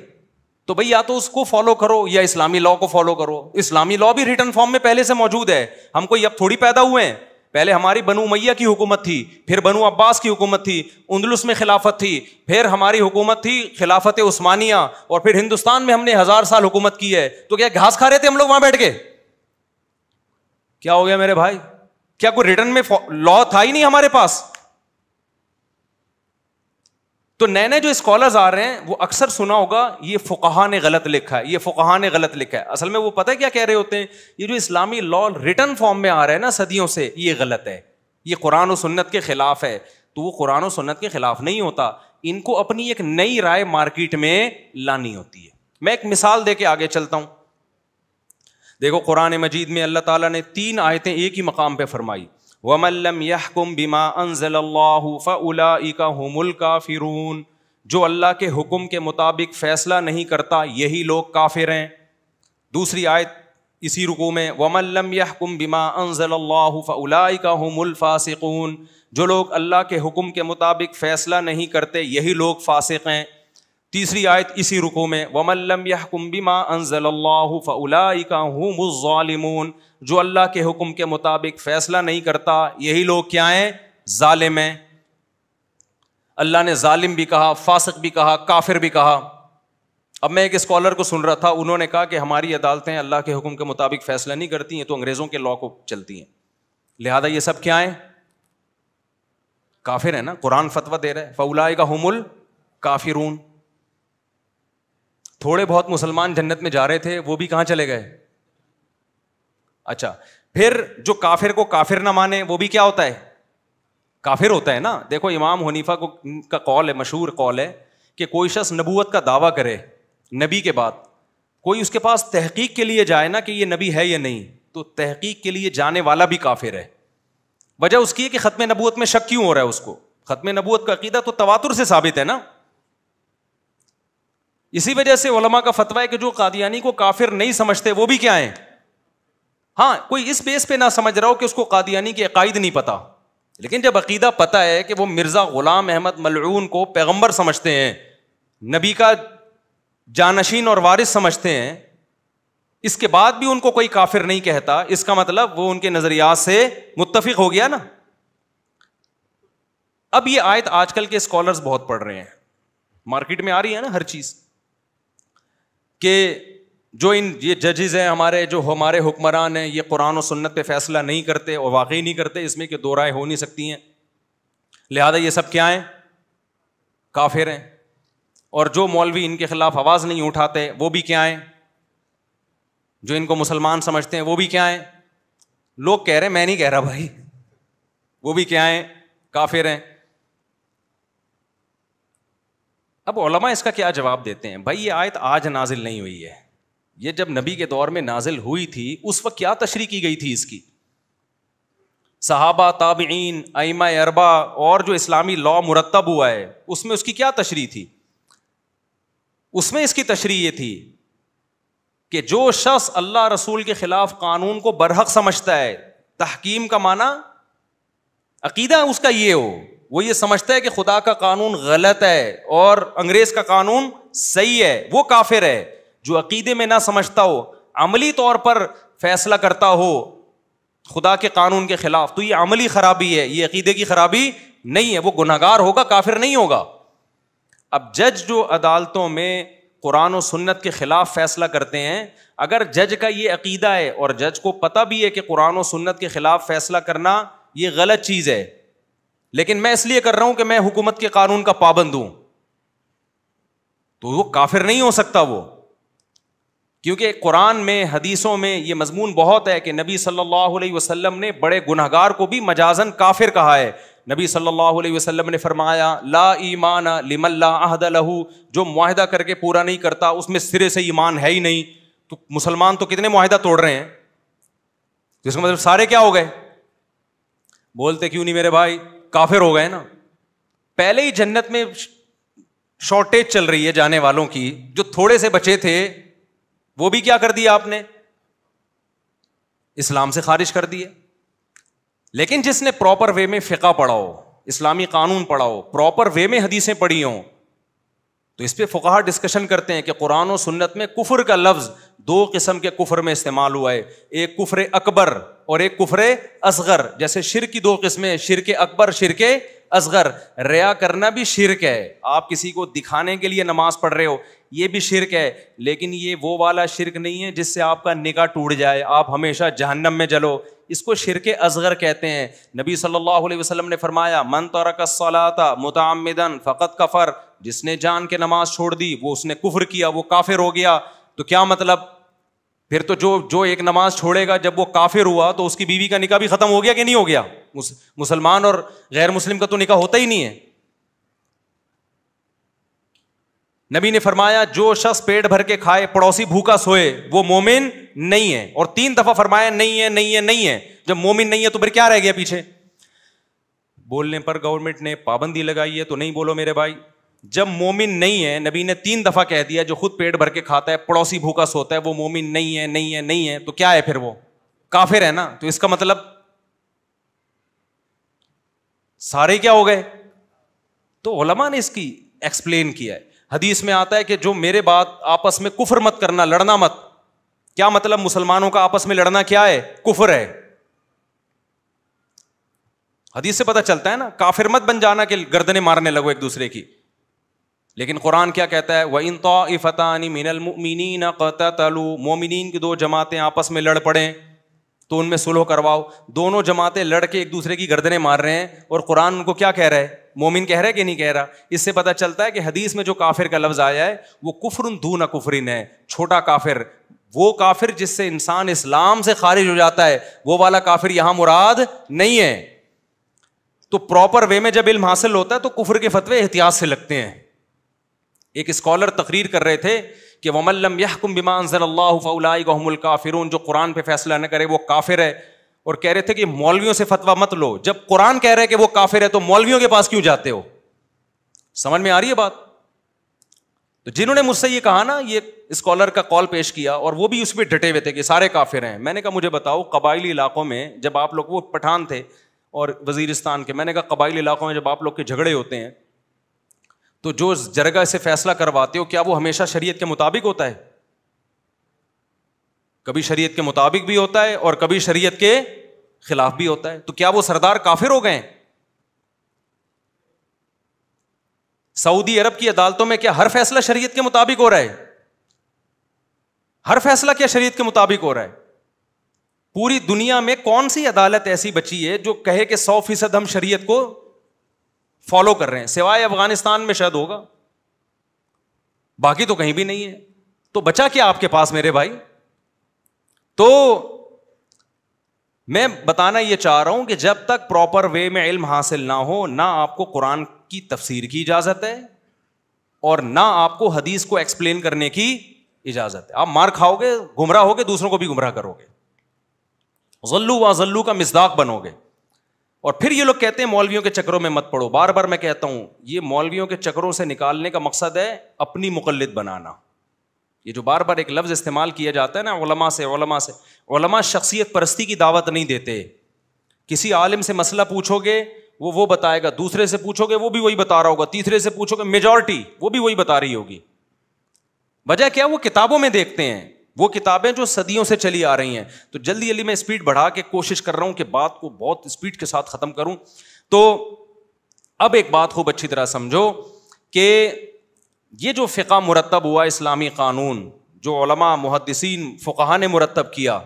تو بھائی یا تو اس کو فالو کرو یا اسلامی لا کو فالو کرو. اسلامی لا بھی ریٹن فارم میں پہلے سے موجود ہے, ہم کوئی اب تھوڑی پیدا ہوئے ہیں. پہلے ہماری بنو امیہ کی حکومت تھی, پھر بنو عباس کی حکومت تھی, اندلس میں خلافت تھی, پھر ہماری حکومت تھی خلافت عثمانیہ, اور پھر ہندوستان میں ہم نے 1000 سال حکومت کی ہے. تو کیا گھاس کھا رہے تھے ہم لوگ وہاں بیٹھ کے؟ کیا ہو گیا میرے بھائی؟ کیا کوئی ریٹن میں لا تھا ہی نہیں ہمارے پاس؟ تو نئے نئے جو اسکالرز آ رہے ہیں وہ اکثر سنا ہوگا یہ فقہا نے غلط لکھا ہے, یہ فقہا نے غلط لکھا ہے. اصل میں وہ پتہ ہے کیا کہہ رہے ہوتے ہیں, یہ جو اسلامی لا ریٹن فارم میں آ رہا ہے نا صدیوں سے, یہ غلط ہے, یہ قرآن و سنت کے خلاف ہے. تو وہ قرآن و سنت کے خلاف نہیں ہوتا, ان کو اپنی ایک نئی رائے مارکیٹ میں لانی ہوتی ہے. میں ایک مثال دے کے آگے چلتا ہوں. دیکھو قرآن مجید میں اللہ تعالیٰ نے 3 آیتیں ایک ہی مقام پہ فرمائی, وَمَن لَّمْ يَحْكُم بِمَا أَنزَلَ اللَّهُ فَأُولَٰئِكَ هُمُ الْكَافِرُونَ. جو اللہ کے حکم کے مطابق فیصلہ نہیں کرتا یہی لوگ کافر ہیں. دوسری آیت اسی رکوع میں, وَمَن لَّمْ يَحْكُم بِمَا أَنزَلَ اللَّهُ فَأُولَٰئِكَ هُمُ الْفَاسِقُونَ. جو لوگ اللہ کے حکم کے مطابق فیصلہ نہیں کرتے یہی لوگ فاسق ہیں. تیسری آیت اسی رکوع میں, وَمَن لَّمْ يَحْكُم بِمَا أَنزَلَ اللَّهُ فَأُولَٰئِكَ هُمُ الظَّالِمُونَ. جو اللہ کے حکم کے مطابق فیصلہ نہیں کرتا یہی لوگ کیا ہیں؟ ظالم ہیں. اللہ نے ظالم بھی کہا, فاسق بھی کہا, کافر بھی کہا. اب میں ایک اسکالر کو سن رہا تھا, انہوں نے کہا کہ ہماری عدالتیں اللہ کے حکم کے مطابق فیصلہ نہیں کرتی ہیں تو انگریزوں کے لا کو چلتی ہیں, لہذا یہ سب کیا ہیں؟ کافر ہیں نا. قرآن فتویٰ دے رہا ہے فَأُولَٰئِكَ هُمُ الْكَافِرُونَ. تھوڑے بہت مسلمان جنت میں جا رہے تھے, وہ بھی کہاں چلے گئے؟ اچھا, پھر جو کافر کو کافر نہ مانے وہ بھی کیا ہوتا ہے؟ کافر ہوتا ہے نا. دیکھو امام حنیفہ کا قول ہے, مشہور قول ہے کہ کوئی شخص نبوت کا دعویٰ کرے نبی کے بعد, کوئی اس کے پاس تحقیق کے لیے جائے نا کہ یہ نبی ہے یا نہیں, تو تحقیق کے لیے جانے والا بھی کافر ہے. وجہ اس کی ہے کہ ختم نبوت میں شک کیوں ہو رہا ہے اس کو؟ ختم نبوت کا عقیدہ تو تواتر سے ثابت ہے نا. اسی وجہ سے علماء کا فتویٰ ہے کہ جو قادیانی کو کافر نہیں سمجھتے وہ بھی کیا ہیں؟ ہاں, کوئی اس بیس پہ نہ سمجھ رہا ہو کہ اس کو قادیانی کے عقائد نہیں پتا, لیکن جب عقیدہ پتا ہے کہ وہ مرزا غلام احمد ملعون کو پیغمبر سمجھتے ہیں, نبی کا جانشین اور وارث سمجھتے ہیں, اس کے بعد بھی ان کو کوئی کافر نہیں کہتا, اس کا مطلب وہ ان کے نظریات سے متفق ہو گیا نا. اب یہ آیت آج کل کے اسکالرز بہت پڑھ رہے ہیں, مارکیٹ میں آ رہی ہے نا ہر چیز, کہ جو یہ ججز ہیں ہمارے, جو ہمارے حکمران ہیں, یہ قرآن و سنت پہ فیصلہ نہیں کرتے, اور واقعی نہیں کرتے, اس میں کہ 2 رائے ہو نہیں سکتی ہیں, لہذا یہ سب کیا ہیں؟ کافر ہیں. اور جو مولوی ان کے خلاف آواز نہیں اٹھاتے وہ بھی کیا ہیں؟ جو ان کو مسلمان سمجھتے ہیں وہ بھی کیا ہیں؟ لوگ کہہ رہے ہیں, میں نہیں کہہ رہا بھائی, وہ بھی کیا ہیں؟ کافر ہیں. اب علماء اس کا کیا جواب دیتے ہیں؟ بھائی یہ آیت آج نازل نہیں ہوئی ہے, یہ جب نبی کے دور میں نازل ہوئی تھی اس وقت کیا تشریح کی گئی تھی اس کی؟ صحابہ, تابعین, ائمہ اربع اور جو اسلامی لا مرتب ہوا ہے اس میں اس کی کیا تشریح تھی؟ اس میں اس کی تشریح یہ تھی کہ جو شخص اللہ رسول کے خلاف قانون کو برحق سمجھتا ہے, تحکیم کا معنی عقیدہ اس کا یہ ہو, وہ یہ سمجھتا ہے کہ خدا کا قانون غلط ہے اور انگریز کا قانون صحیح ہے, وہ کافر ہے. جو عقیدے میں نہ سمجھتا ہو, عملی طور پر فیصلہ کرتا ہو خدا کے قانون کے خلاف, تو یہ عملی خرابی ہے, یہ عقیدے کی خرابی نہیں ہے, وہ گنہگار ہوگا, کافر نہیں ہوگا. اب جج جو عدالتوں میں قرآن و سنت کے خلاف فیصلہ کرتے ہیں, اگر جج کا یہ عقیدہ ہے اور جج کو پتہ بھی ہے کہ قرآن و سنت کے خلاف فیصلہ کرنا یہ غلط چیز ہے, لیکن میں اس لیے کر رہا ہوں کہ میں حکومت کے قانون کا پابند ہوں, تو وہ کافر نہیں ہو سکتا وہ. کیونکہ قرآن میں, حدیثوں میں یہ مضمون بہت ہے کہ نبی صلی اللہ علیہ وسلم نے بڑے گنہگار کو بھی مجازن کافر کہا ہے. نبی صلی اللہ علیہ وسلم نے فرمایا, لا ایمان لمن لا عہد لہ, جو معاہدہ کر کے پورا نہیں کرتا اس میں سرے سے ایمان ہے ہی نہیں. تو مسلمان تو کتنے معاہدہ توڑ رہے ہیں, جس کا مطلب سارے کیا ہو گئے؟ بولتے کیوں نہیں میرے بھائی؟ کافر ہو گئے نا. پہلے ہی جنت میں شارٹیج چل رہی ہے جانے والوں کی, جو تھوڑے سے بچے تھے وہ بھی کیا کر دیا آپ نے؟ اسلام سے خارج کر دیے. لیکن جس نے پراپر وے میں فقہ پڑھا ہو, اسلامی قانون پڑھا ہو, پراپر وے میں حدیثیں پڑھی ہوں, تو اس پہ فقہا ڈسکشن کرتے ہیں کہ قرآن و سنت میں کفر کا لفظ دو قسم کے کفر میں استعمال ہوا ہے, ایک کفر اکبر اور ایک کفر اصغر. جیسے شرک کی دو قسمیں, شرک اکبر, شرک اصغر. ریا کرنا بھی شرک ہے, آپ کسی کو دکھانے کے لیے نماز پڑھ رہے ہو, یہ بھی شرک ہے, لیکن یہ وہ والا شرک نہیں ہے جس سے آپ کا نکاح ٹوٹ جائے, آپ ہمیشہ جہنم میں جلو. اس کو شرک اصغر کہتے ہیں. نبی صلی اللہ علیہ وسلم نے فرمایا من ترک الصلاۃ متعمدا فقد کفر, جس نے جان کے نماز چھوڑ دی وہ اس نے کفر کیا, وہ کافر ہو گیا. تو کیا مطلب, پھر تو جو ایک نماز چھوڑے گا جب وہ کافر ہوا تو اس کی بیوی کا نکاح بھی ختم ہو گیا کہ نہیں ہو گیا؟ مسلمان اور غیر مسلم کا تو نکاح ہوتا ہی نہیں ہے. نبی نے فرمایا جو شخص پیٹ بھر کے کھائے پڑوسی بھوکا سوئے وہ مومن نہیں ہے, اور 3 دفعہ فرمایا نہیں ہے نہیں ہے نہیں ہے. جب مومن نہیں ہے تو پھر کیا رہ گیا پیچھے؟ بولنے پر گورنمنٹ نے پابندی لگائی ہے تو نہیں بولو میرے بھائی. جب مومن نہیں ہے, نبی نے 3 دفعہ کہہ دیا, جو خود پیٹ بھر کے کھاتا ہے پڑوسی بھوکا سوتا ہے وہ مومن نہیں ہے نہیں ہے نہیں ہے, تو کیا ہے پھر؟ وہ کافر ہے نا. تو اس کا مطلب سارے کیا ہو گئے؟ تو علماء نے اس کی ایکسپلین کیا ہے. حدیث میں آتا ہے کہ جو میرے بعد آپس میں کفر مت کرنا, لڑنا مت. کیا مطلب؟ مسلمانوں کا آپس میں لڑنا کیا ہے؟ کفر ہے. حدیث سے پتہ چلتا ہے نا, کافر مت بن جانا کہ گردنیں مارنے لگو ایک دوسرے کی. لیکن قرآن کیا کہتا ہے؟ وَإِن طَائِفَتَانِ مِنَ الْمُؤْمِنِينَ اقْتَتَلُوا, مومنین کی 2 جماعتیں آپس میں لڑ پڑیں تو ان میں صلح کرواؤ. دونوں جماعتیں لڑ کے ایک دوسرے کی گردنیں مار رہے ہیں, اور قرآن ان کو کیا کہہ رہا ہے؟ مومن کہہ رہا ہے کہ نہیں کہہ رہا؟ اس سے پتہ چلتا ہے کہ حدیث میں جو کافر کا لفظ آیا ہے وہ کفر دون کفرن ہے, چھوٹا کافر. وہ کافر جس سے انسان اسلام سے خارج ہو جاتا ہے, وہ والا کافر یہاں مراد نہیں ہے. تو پراپر وے میں جب علم حاصل ہوتا ہے تو کفر کے فتوے احتیاط سے لگتے ہیں. ایک اسکالر تقریر کر رہے تھے کہ وَمَن لَّمْ يَحْكُم بِمَا أَنزَلَ اللَّهُ فَأُولَٰئِكَ هُمُ الْكَافِرُونَ, جو قرآن پہ فیصلہ نہ کرے وہ کافر ہے. اور کہہ رہے تھے کہ مولویوں سے فتویٰ مت لو, جب قرآن کہہ رہے کہ وہ کافر ہے تو مولویوں کے پاس کیوں جاتے ہو؟ سمجھ میں آ رہی ہے بات؟ تو جنہوں نے مجھ سے یہ کہا نا, یہ اسکالر کا کال پیش کیا اور وہ بھی اس پہ ڈٹے ہوئے تھے کہ سارے کافر ہیں. میں نے کہا مجھے بتاؤ, قبائلی علاقوں میں جب آپ لوگ, وہ پٹھان تھے اور وزیرستان کے, میں نے کہا قبائلی علاقوں میں جب آپ لوگ کے جھگڑے ہوتے ہیں تو جو جرگہ سے فیصلہ کرواتے ہو کیا وہ ہمیشہ شریعت کے مطابق ہوتا ہے؟ کبھی شریعت کے مطابق بھی ہوتا ہے اور کبھی شریعت کے خلاف بھی ہوتا ہے. تو کیا وہ سردار کافر ہو گئے؟ سعودی عرب کی عدالتوں میں کیا ہر فیصلہ شریعت کے مطابق ہو رہا ہے؟ ہر فیصلہ کیا شریعت کے مطابق ہو رہا ہے؟ پوری دنیا میں کون سی عدالت ایسی بچی ہے جو کہے کہ 100% ہم شریعت کو فالو کر رہے ہیں؟ سوائے افغانستان میں شاید ہوگا, باقی تو کہیں بھی نہیں ہے. تو بچا کیا آپ کے پاس میرے بھائی؟ تو میں بتانا یہ چاہ رہا ہوں کہ جب تک پراپر وے میں علم حاصل نہ ہو, نہ آپ کو قرآن کی تفسیر کی اجازت ہے اور نہ آپ کو حدیث کو ایکسپلین کرنے کی اجازت ہے. آپ مار کھاؤ گے, گمراہ ہوگے, دوسروں کو بھی گمراہ کرو گے, ضلوا وضلوا کا مصداق بنو گے. اور پھر یہ لوگ کہتے ہیں مولویوں کے چکروں میں مت پڑو. بار بار میں کہتا ہوں یہ مولویوں کے چکروں سے نکالنے کا مقصد ہے اپنی مقلد بنانا. یہ جو بار بار ایک لفظ استعمال کیا جاتا ہے نا علماء سے, علماء شخصیت پرستی کی دعوت نہیں دیتے. کسی عالم سے مسئلہ پوچھو گے وہ بتائے گا, دوسرے سے پوچھو گے وہ بھی وہی بتا رہا ہوگا, تیسرے سے پوچھو گے میجورٹی وہ بھی وہی بتا رہی ہوگی. وجہ کیا؟ وہ کتابوں میں دیکھتے ہیں, وہ کتابیں جو صدیوں سے چلی آ رہی ہیں. تو جلدی میں اسپیڈ بڑھا کے کوشش کر رہا ہوں کہ بات کو بہت اسپیڈ کے ساتھ ختم کروں. تو اب ایک بات خوب اچھی طرح سمجھو کہ یہ جو فقہ مرتب ہوا, اسلامی قانون جو علماء محدثین فقہا نے مرتب کیا,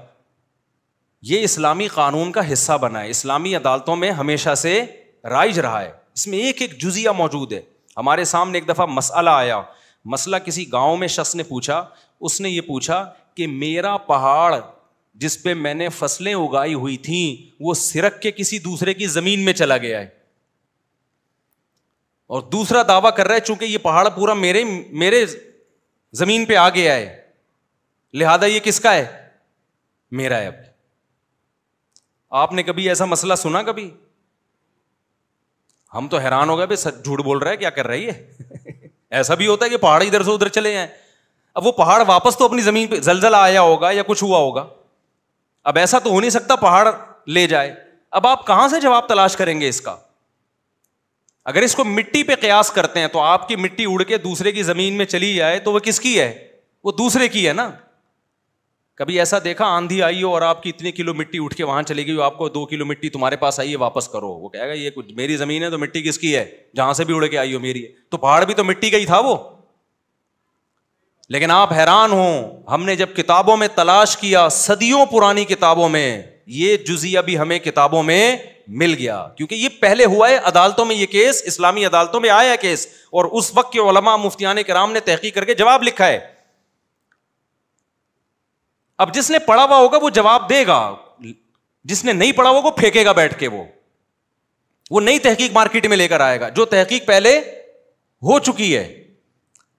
یہ اسلامی قانون کا حصہ بنا ہے, اسلامی عدالتوں میں ہمیشہ سے رائج رہا ہے. اس میں ایک ایک جزیہ موجود ہے. ہمارے سامنے ایک دفعہ مسئلہ آیا, مسئلہ کسی گاؤں میں شخص نے پوچھا. اس نے یہ پوچھا کہ میرا پہاڑ جس پہ میں نے فصلیں اگائی ہوئی تھیں وہ سرک کے کسی دوسرے کی زمین میں چلا گیا ہے, اور دوسرا دعویٰ کر رہا ہے چونکہ یہ پہاڑ پورا میرے زمین پہ آ گیا ہے لہذا یہ کس کا ہے؟ میرا ہے. اب آپ نے کبھی ایسا مسئلہ سنا؟ کبھی ہم تو حیران ہو گئے, بھائی سچ جھوٹ بول رہا ہے, کیا کر رہی ہے؟ ایسا بھی ہوتا ہے کہ پہاڑ ادھر سے ادھر چلے جائیں. اب وہ پہاڑ واپس تو اپنی زمین پہ زلزلہ آیا ہوگا یا کچھ ہوا ہوگا, اب ایسا تو ہو نہیں سکتا پہاڑ لے جائے. اب آپ کہاں سے جواب تلاش کریں گے اس کا؟ اگر اس کو مٹی پہ قیاس کرتے ہیں تو آپ کی مٹی اڑ کے دوسرے کی زمین میں چلی جائے تو وہ کس کی ہے؟ وہ دوسرے کی ہے نا. کبھی ایسا دیکھا آندھی آئی ہو اور آپ کی اتنی کلو مٹی اٹھ کے وہاں چلی گئی, آپ کو 2 کلو مٹی تمہارے پاس آئی ہے, واپس کرو, وہ کہے گا یہ کچھ میری زمین ہے تو مٹی کس کی ہے؟ جہاں سے بھی اڑ کے آئی ہو میری ہے. تو پہاڑ بھی تو مٹی کا ہی تھا وہ. لیکن آپ حیران ہوں, ہم نے جب کتابوں میں تلاش کیا, صدیوں پرانی کتابوں میں, یہ جزیہ بھی ہمیں کتابوں میں مل گیا, کیونکہ یہ پہلے ہوا ہے عدالتوں میں, یہ کیس اسلامی عدالتوں میں آیا ہے کیس, اور اس وقت کے علماء مفتیان کرام نے تحقیق کر کے جواب لکھا ہے. اب جس نے پڑھا ہوا ہوگا وہ جواب دے گا, جس نے نہیں پڑھا ہوگا وہ پھینکے گا بیٹھ کے, وہ نئی تحقیق مارکیٹ میں لے کر آئے گا جو تحقیق پہلے ہو چکی ہے.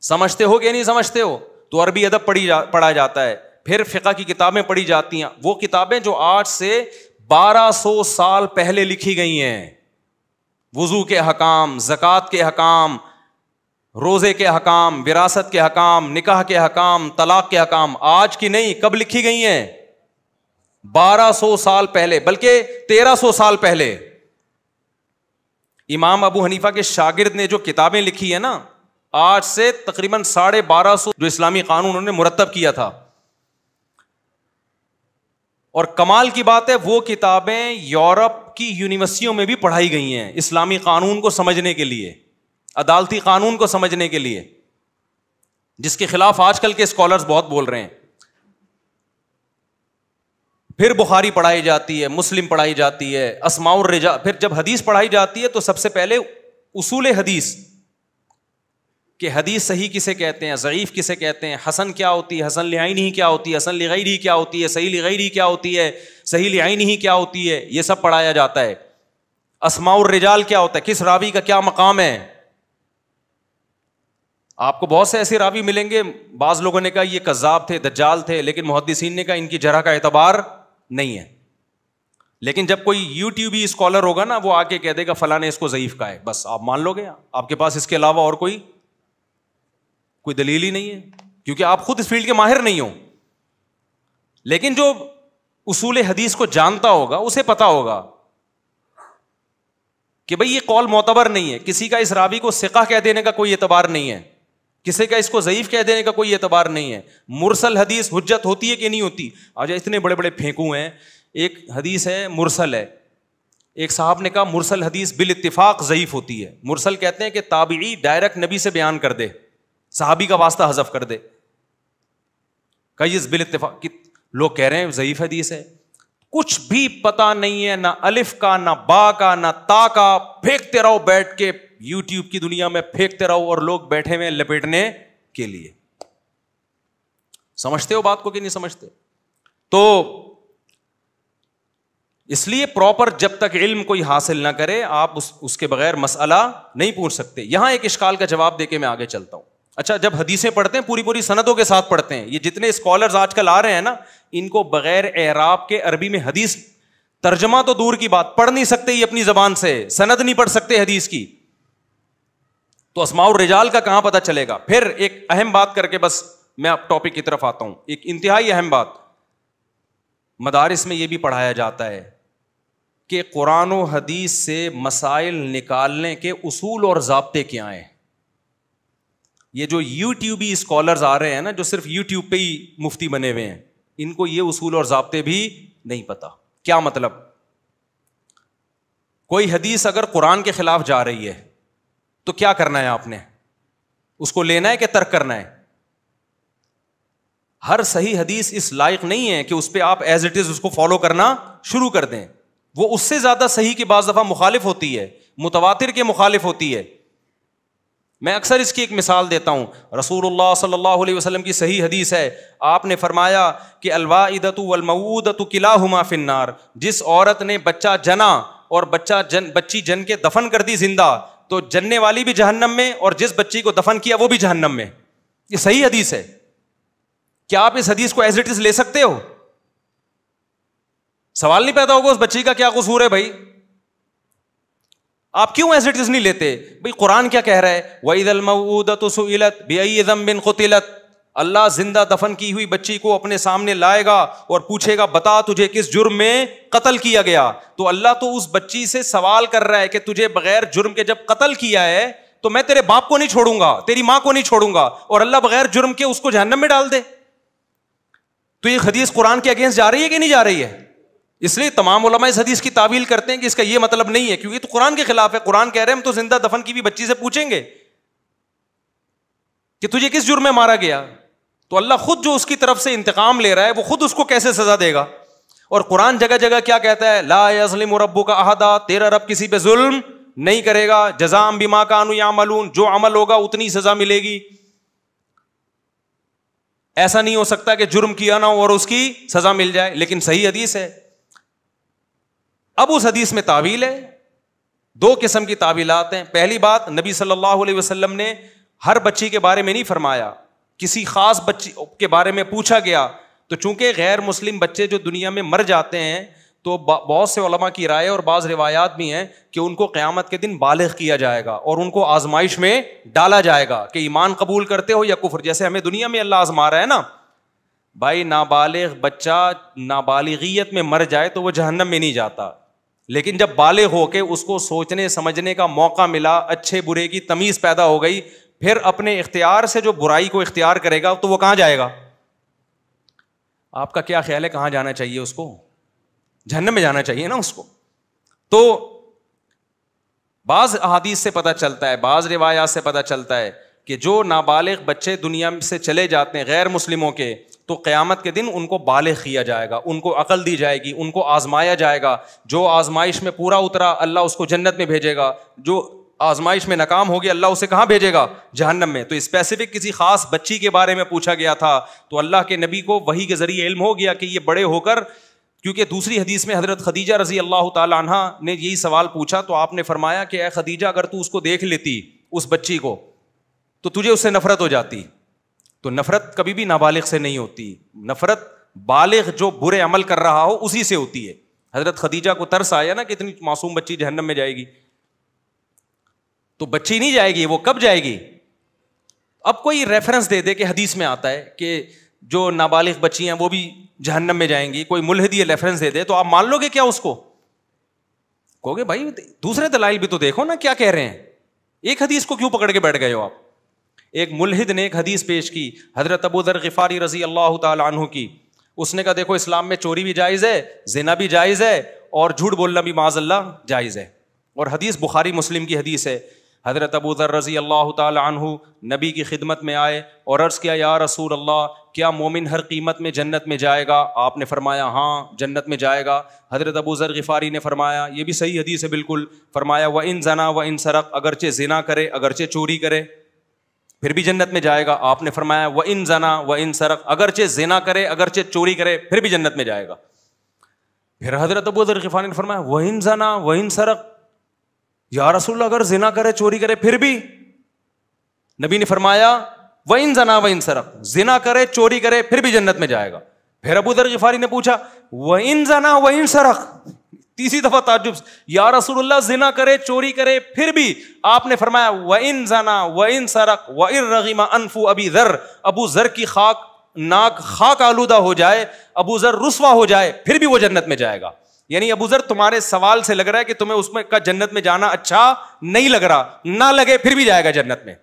سمجھتے ہو کہ نہیں سمجھتے ہو؟ تو عربی ادب پڑھا جاتا ہے, پھر فقہ کی کتابیں پڑھی جاتی ہیں, وہ کتابیں جو آج سے 1200 سال پہلے لکھی گئی ہیں, وضو کے احکام, زکوٰۃ کے احکام, روزے کے احکام, وراثت کے احکام, نکاح کے احکام, طلاق کے احکام, آج کی نہیں, کب لکھی گئی ہیں؟ 1200 سال پہلے, بلکہ 1300 سال پہلے. امام ابو حنیفہ کے شاگرد نے جو کتابیں لکھی ہے نا, آج سے تقریباً 1250 جو اسلامی قانون انہوں نے مرتب کیا تھا. اور کمال کی بات ہے وہ کتابیں یورپ کی یونیورسٹیوں میں بھی پڑھائی گئی ہیں اسلامی قانون کو سمجھنے کے لیے, عدالتی قانون کو سمجھنے کے لیے, جس کے خلاف آج کل کے اسکالرز بہت بول رہے ہیں. پھر بخاری پڑھائی جاتی ہے, مسلم پڑھائی جاتی ہے, اسماء الرجال. پھر جب حدیث پڑھائی جاتی ہے تو سب سے پہلے اصول حدیث کہ حدیث صحیح کسے کہتے ہیں, ضعیف کسے کہتے ہیں, حسن کیا ہوتی ہے, حسن لعینہ کیا ہوتی ہے, حسن لغیرہ کیا ہوتی ہے, صحیح لغیرہ کیا ہوتی ہے, صحیح لعینہ کیا ہوتی ہے, یہ سب پڑھایا جاتا ہے. اسماء الرجال کیا ہوتا ہے, کس راوی کا کیا مقام ہے. آپ کو بہت سے ایسے راوی ملیں گے, بعض لوگوں نے کہا یہ کذاب تھے, دجال تھے, لیکن محدثین نے کہا ان کی جرح کا اعتبار نہیں ہے. لیکن جب کوئی یوٹیوبی اسکالر ہوگا نا, وہ آ کے کہہ دے گا فلاں نے اس کو ضعیف کہا ہے, بس آپ مان لو گے, آپ کے پاس اس کے علاوہ اور کوئی دلیل ہی نہیں ہے, کیونکہ آپ خود اس فیلڈ کے ماہر نہیں ہو. لیکن جو اصول حدیث کو جانتا ہوگا اسے پتا ہوگا کہ بھئی یہ قول معتبر نہیں ہے, کسی کا اس راوی کو ثقہ کہہ دینے کا کوئی اعتبار نہیں ہے, کسی کا اس کو ضعیف کہہ دینے کا کوئی اعتبار نہیں ہے. مرسل حدیث حجت ہوتی ہے کہ نہیں ہوتی؟ آج اتنے بڑے بڑے پھینکو ہیں. ایک حدیث ہے مرسل ہے, ایک صاحب نے کہا مرسل حدیث بالاتفاق ضعیف ہوتی ہے. مرسل کہتے ہیں کہ تابعی ڈائریکٹ نبی سے بیان کر دے, صحابی کا واسطہ حذف کر دے. کئی بالاتفاق لوگ کہہ رہے ہیں ضعیف حدیث ہے, کچھ بھی پتا نہیں ہے, نہ الف کا, نہ با کا, نہ تا کا. پھینکتے رہو بیٹھ کے, یوٹیوب کی دنیا میں پھینکتے رہو, اور لوگ بیٹھے ہوئے لپیٹنے کے لیے. سمجھتے ہو بات کو کہ نہیں سمجھتے؟ تو اس لیے پراپر جب تک علم کوئی حاصل نہ کرے آپ اس کے بغیر مسئلہ نہیں پوچھ سکتے. یہاں ایک اشکال کا جواب دے کے میں آگے چلتا ہوں. اچھا, جب حدیثیں پڑھتے ہیں پوری سندوں کے ساتھ پڑھتے ہیں, یہ جتنے اسکالرز آج کل آ رہے ہیں نا, ان کو بغیر اعراب کے عربی میں حدیث ترجمہ تو دور کی بات, پڑھ نہیں سکتے یہ اپنی زبان سے, سند نہیں پڑھ سکتے حدیث کی, تو اسماء الرجال کا کہاں پتہ چلے گا. پھر ایک اہم بات کر کے بس میں اب ٹاپک کی طرف آتا ہوں, ایک انتہائی اہم بات. مدارس میں یہ بھی پڑھایا جاتا ہے کہ قرآن و حدیث سے مسائل نکالنے کے اصول اور ضابطے کیا ہیں. یہ جو یوٹیوبی اسکالرز آ رہے ہیں نا, جو صرف یوٹیوب پہ ہی مفتی بنے ہوئے ہیں, ان کو یہ اصول اور ضابطے بھی نہیں پتا. کیا مطلب؟ کوئی حدیث اگر قرآن کے خلاف جا رہی ہے تو کیا کرنا ہے آپ نے؟ اس کو لینا ہے کہ ترک کرنا ہے؟ ہر صحیح حدیث اس لائق نہیں ہے کہ اس پہ آپ ایز اٹ از اس کو فالو کرنا شروع کر دیں. وہ اس سے زیادہ صحیح کی بعض دفعہ مخالف ہوتی ہے, متواتر کے مخالف ہوتی ہے. میں اکثر اس کی ایک مثال دیتا ہوں. رسول اللہ صلی اللہ علیہ وسلم کی صحیح حدیث ہے, آپ نے فرمایا کہ الوالدۃ والموؤودۃ کلاہما فی النار. جس عورت نے بچہ جنا اور بچی جن کے دفن کر دی زندہ, تو جننے والی بھی جہنم میں, اور جس بچی کو دفن کیا وہ بھی جہنم میں. یہ صحیح حدیث ہے. کیا آپ اس حدیث کو ایز اٹ از لے سکتے ہو؟ سوال نہیں پیدا ہوگا اس بچی کا کیا قصور ہے بھائی, آپ کیوں ایز اٹ از نہیں لیتے؟ بھائی قرآن کیا کہہ رہا ہے؟ وَإِذَا الْمَوْءُودَةُ سُئِلَتْ بِأَيِّ ذَنبٍ قُتِلَتْ. اللہ زندہ دفن کی ہوئی بچی کو اپنے سامنے لائے گا اور پوچھے گا بتا تجھے کس جرم میں قتل کیا گیا. تو اللہ تو اس بچی سے سوال کر رہا ہے کہ تجھے بغیر جرم کے جب قتل کیا ہے تو میں تیرے باپ کو نہیں چھوڑوں گا, تیری ماں کو نہیں چھوڑوں گا, اور اللہ بغیر جرم کے اس کو جہنم میں ڈال دے. تو یہ حدیث قرآن کے اگینسٹ جا رہی ہے کہ نہیں جا رہی ہے؟ اس لیے تمام علماء اس حدیث کی تعویل کرتے ہیں کہ اس کا یہ مطلب نہیں ہے, کیونکہ تو قرآن کے خلاف ہے. قرآن کہہ رہے ہیں ہم تو زندہ دفن کی بھی بچی سے پوچھیں گے کہ تجھے کس جرم میں مارا گیا, تو اللہ خود جو اس کی طرف سے انتقام لے رہا ہے وہ خود اس کو کیسے سزا دے گا. اور قرآن جگہ جگہ کیا کہتا ہے, لا یظلم ربک احدا, تیرا رب کسی پہ ظلم نہیں کرے گا. جزاء بما کانوا یعملون, جو عمل ہوگا اتنی سزا ملے گی. ایسا نہیں ہو سکتا کہ جرم کیا نہ ہو اور اس کی سزا مل جائے. لیکن صحیح حدیث ہے. اب اس حدیث میں تعویل ہے, دو قسم کی تعویلات ہیں. پہلی بات, نبی صلی اللہ علیہ وسلم نے ہر بچی کے بارے میں نہیں فرمایا, کسی خاص بچی کے بارے میں پوچھا گیا. تو چونکہ غیر مسلم بچے جو دنیا میں مر جاتے ہیں تو بہت سے علماء کی رائے اور بعض روایات بھی ہیں کہ ان کو قیامت کے دن بالغ کیا جائے گا اور ان کو آزمائش میں ڈالا جائے گا کہ ایمان قبول کرتے ہو یا کفر. جیسے ہمیں دنیا میں اللہ آزما رہا ہے نا بھائی, نابالغ بچہ نابالغیت میں مر جائے تو وہ جہنم میں نہیں جاتا, لیکن جب بالغ ہو کے اس کو سوچنے سمجھنے کا موقع ملا, اچھے برے کی تمیز پیدا ہو گئی, پھر اپنے اختیار سے جو برائی کو اختیار کرے گا تو وہ کہاں جائے گا؟ آپ کا کیا خیال ہے کہاں جانا چاہیے اس کو؟ جہنم میں جانا چاہیے نا اس کو. تو بعض احادیث سے پتہ چلتا ہے, بعض روایات سے پتہ چلتا ہے کہ جو نابالغ بچے دنیا سے چلے جاتے ہیں غیر مسلموں کے, تو قیامت کے دن ان کو بالغ کیا جائے گا, ان کو عقل دی جائے گی, ان کو آزمایا جائے گا. جو آزمائش میں پورا اترا اللہ اس کو جنت میں بھیجے گا, جو آزمائش میں ناکام ہو گیا اللہ اسے کہاں بھیجے گا؟ جہنم میں. تو اسپیسیفک کسی خاص بچی کے بارے میں پوچھا گیا تھا تو اللہ کے نبی کو وحی کے ذریعے علم ہو گیا کہ یہ بڑے ہو کر, کیونکہ دوسری حدیث میں حضرت خدیجہ رضی اللہ تعالی عنہا نے یہی سوال پوچھا تو آپ نے فرمایا کہ اے خدیجہ اگر تو اس کو دیکھ لیتی اس بچی کو تو تجھے اس سے نفرت ہو جاتی. تو نفرت کبھی بھی نابالغ سے نہیں ہوتی, نفرت بالغ جو برے عمل کر رہا ہو اسی سے ہوتی ہے. حضرت خدیجہ کو ترس آیا نا کہ اتنی معصوم بچی جہنم میں جائے گی, تو بچی نہیں جائے گی, وہ کب جائے گی؟ اب کوئی ریفرنس دے دے کہ حدیث میں آتا ہے کہ جو نابالغ بچی ہیں وہ بھی جہنم میں جائیں گی, کوئی ملحد یہ ریفرنس دے دے تو آپ مان لو گے کیا اس کو؟ کہو گے بھائی دوسرے دلائل بھی تو دیکھو نا کیا کہہ رہے ہیں, ایک حدیث کو کیوں پکڑ کے بیٹھ گئے ہو آپ؟ ایک ملحد نے ایک حدیث پیش کی حضرت ابو ذر غفاری رضی اللہ تعالی عنہ کی. اس نے کہا دیکھو اسلام میں چوری بھی جائز ہے, زنا بھی جائز ہے, اور جھوٹ بولنا بھی معاذ اللہ جائز ہے. اور حدیث بخاری مسلم کی حدیث ہے. حضرت ابو ذر رضی اللہ تعالی عنہ نبی کی خدمت میں آئے اور عرض کیا یا رسول اللہ کیا مومن ہر قیمت میں جنت میں جائے گا؟ آپ نے فرمایا ہاں جنت میں جائے گا. حضرت ابو ذر غفاری نے فرمایا, یہ بھی صحیح حدیث ہے بالکل, فرمایا وَإِن زَنَا وَإِن سَرَقَ, اگرچہ زنا کرے اگرچہ چوری کرے پھر بھی جنت میں جائے گا. آپ نے فرمایا وَإِن زَنَا وَإِن سَرَقَ, اگرچہ زنا کرے اگرچہ چوری کرے پھر بھی جنت میں جائے گا. پھر حضرت ابو ذر غفاری نے فرمایا وَإِن زَنَا وَإِن سَرَقَ, یا رسول اللہ اگر زنا کرے چوری کرے پھر بھی؟ نبی نے فرمایا وَإِن زَنَا وَإِن سَرَقَ, زنا کرے چوری کرے پھر بھی جنت میں جائے گا. پھر ابو ذر غفاری نے پوچھا وَإِن زَنَا وَإِن سَرَقَ, تیسری دفعہ تعجب, یا رسول اللہ زنا کرے چوری کرے پھر بھی؟ آپ نے فرمایا وَإِن زَنَا وَإِن سَرَقَ وَإِن رَغِمَ أَنْفُ أَبِي ذَرٍ, ابو ذر کی ناک خاک آلودہ ہو جائے, ابو ذر رسوا ہو جائے پھر بھی وہ جنت میں جائے گا. یعنی ابو ذر تمہارے سوال سے لگ رہا ہے کہ تمہیں اس میں کا جنت میں جانا اچھا نہیں لگ رہا, نہ لگے پھر بھی جائے گا جنت میں.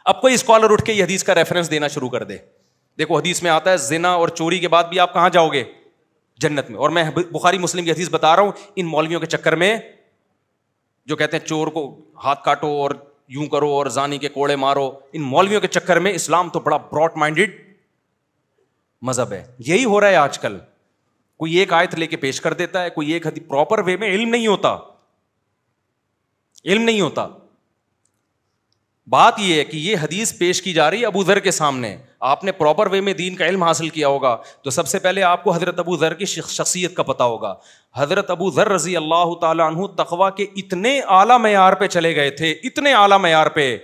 اب کوئی اسکالر اٹھ کے یہ حدیث کا ریفرنس دینا شروع کر دے, دیکھو حدیث میں آتا ہے زنا اور چوری کے بعد بھی آپ کہاں جاؤ گے؟ جنت میں. اور میں بخاری مسلم کی حدیث بتا رہا ہوں, ان مولویوں کے چکر میں جو کہتے ہیں چور کو ہاتھ کاٹو اور یوں کرو اور زانی کے کوڑے مارو, ان مولویوں کے چکر میں اسلام تو بڑا براڈ مائنڈیڈ مذہب ہے. یہی ہو رہا ہے آج کل, کوئی ایک آیت لے کے پیش کر دیتا ہے, کوئی ایک حدیث پراپر وے میں, علم نہیں ہوتا, علم نہیں ہوتا. بات یہ ہے کہ یہ حدیث پیش کی جا رہی ہے ابو ذر کے سامنے, آپ نے پراپر وے میں دین کا علم حاصل کیا ہوگا تو سب سے پہلے آپ کو حضرت ابو ذر کی شخصیت کا پتہ ہوگا. حضرت ابو ذر رضی اللہ تعالی عنہ تقویٰ کے اتنے اعلیٰ معیار پہ چلے گئے تھے, اتنے اعلیٰ معیار پہ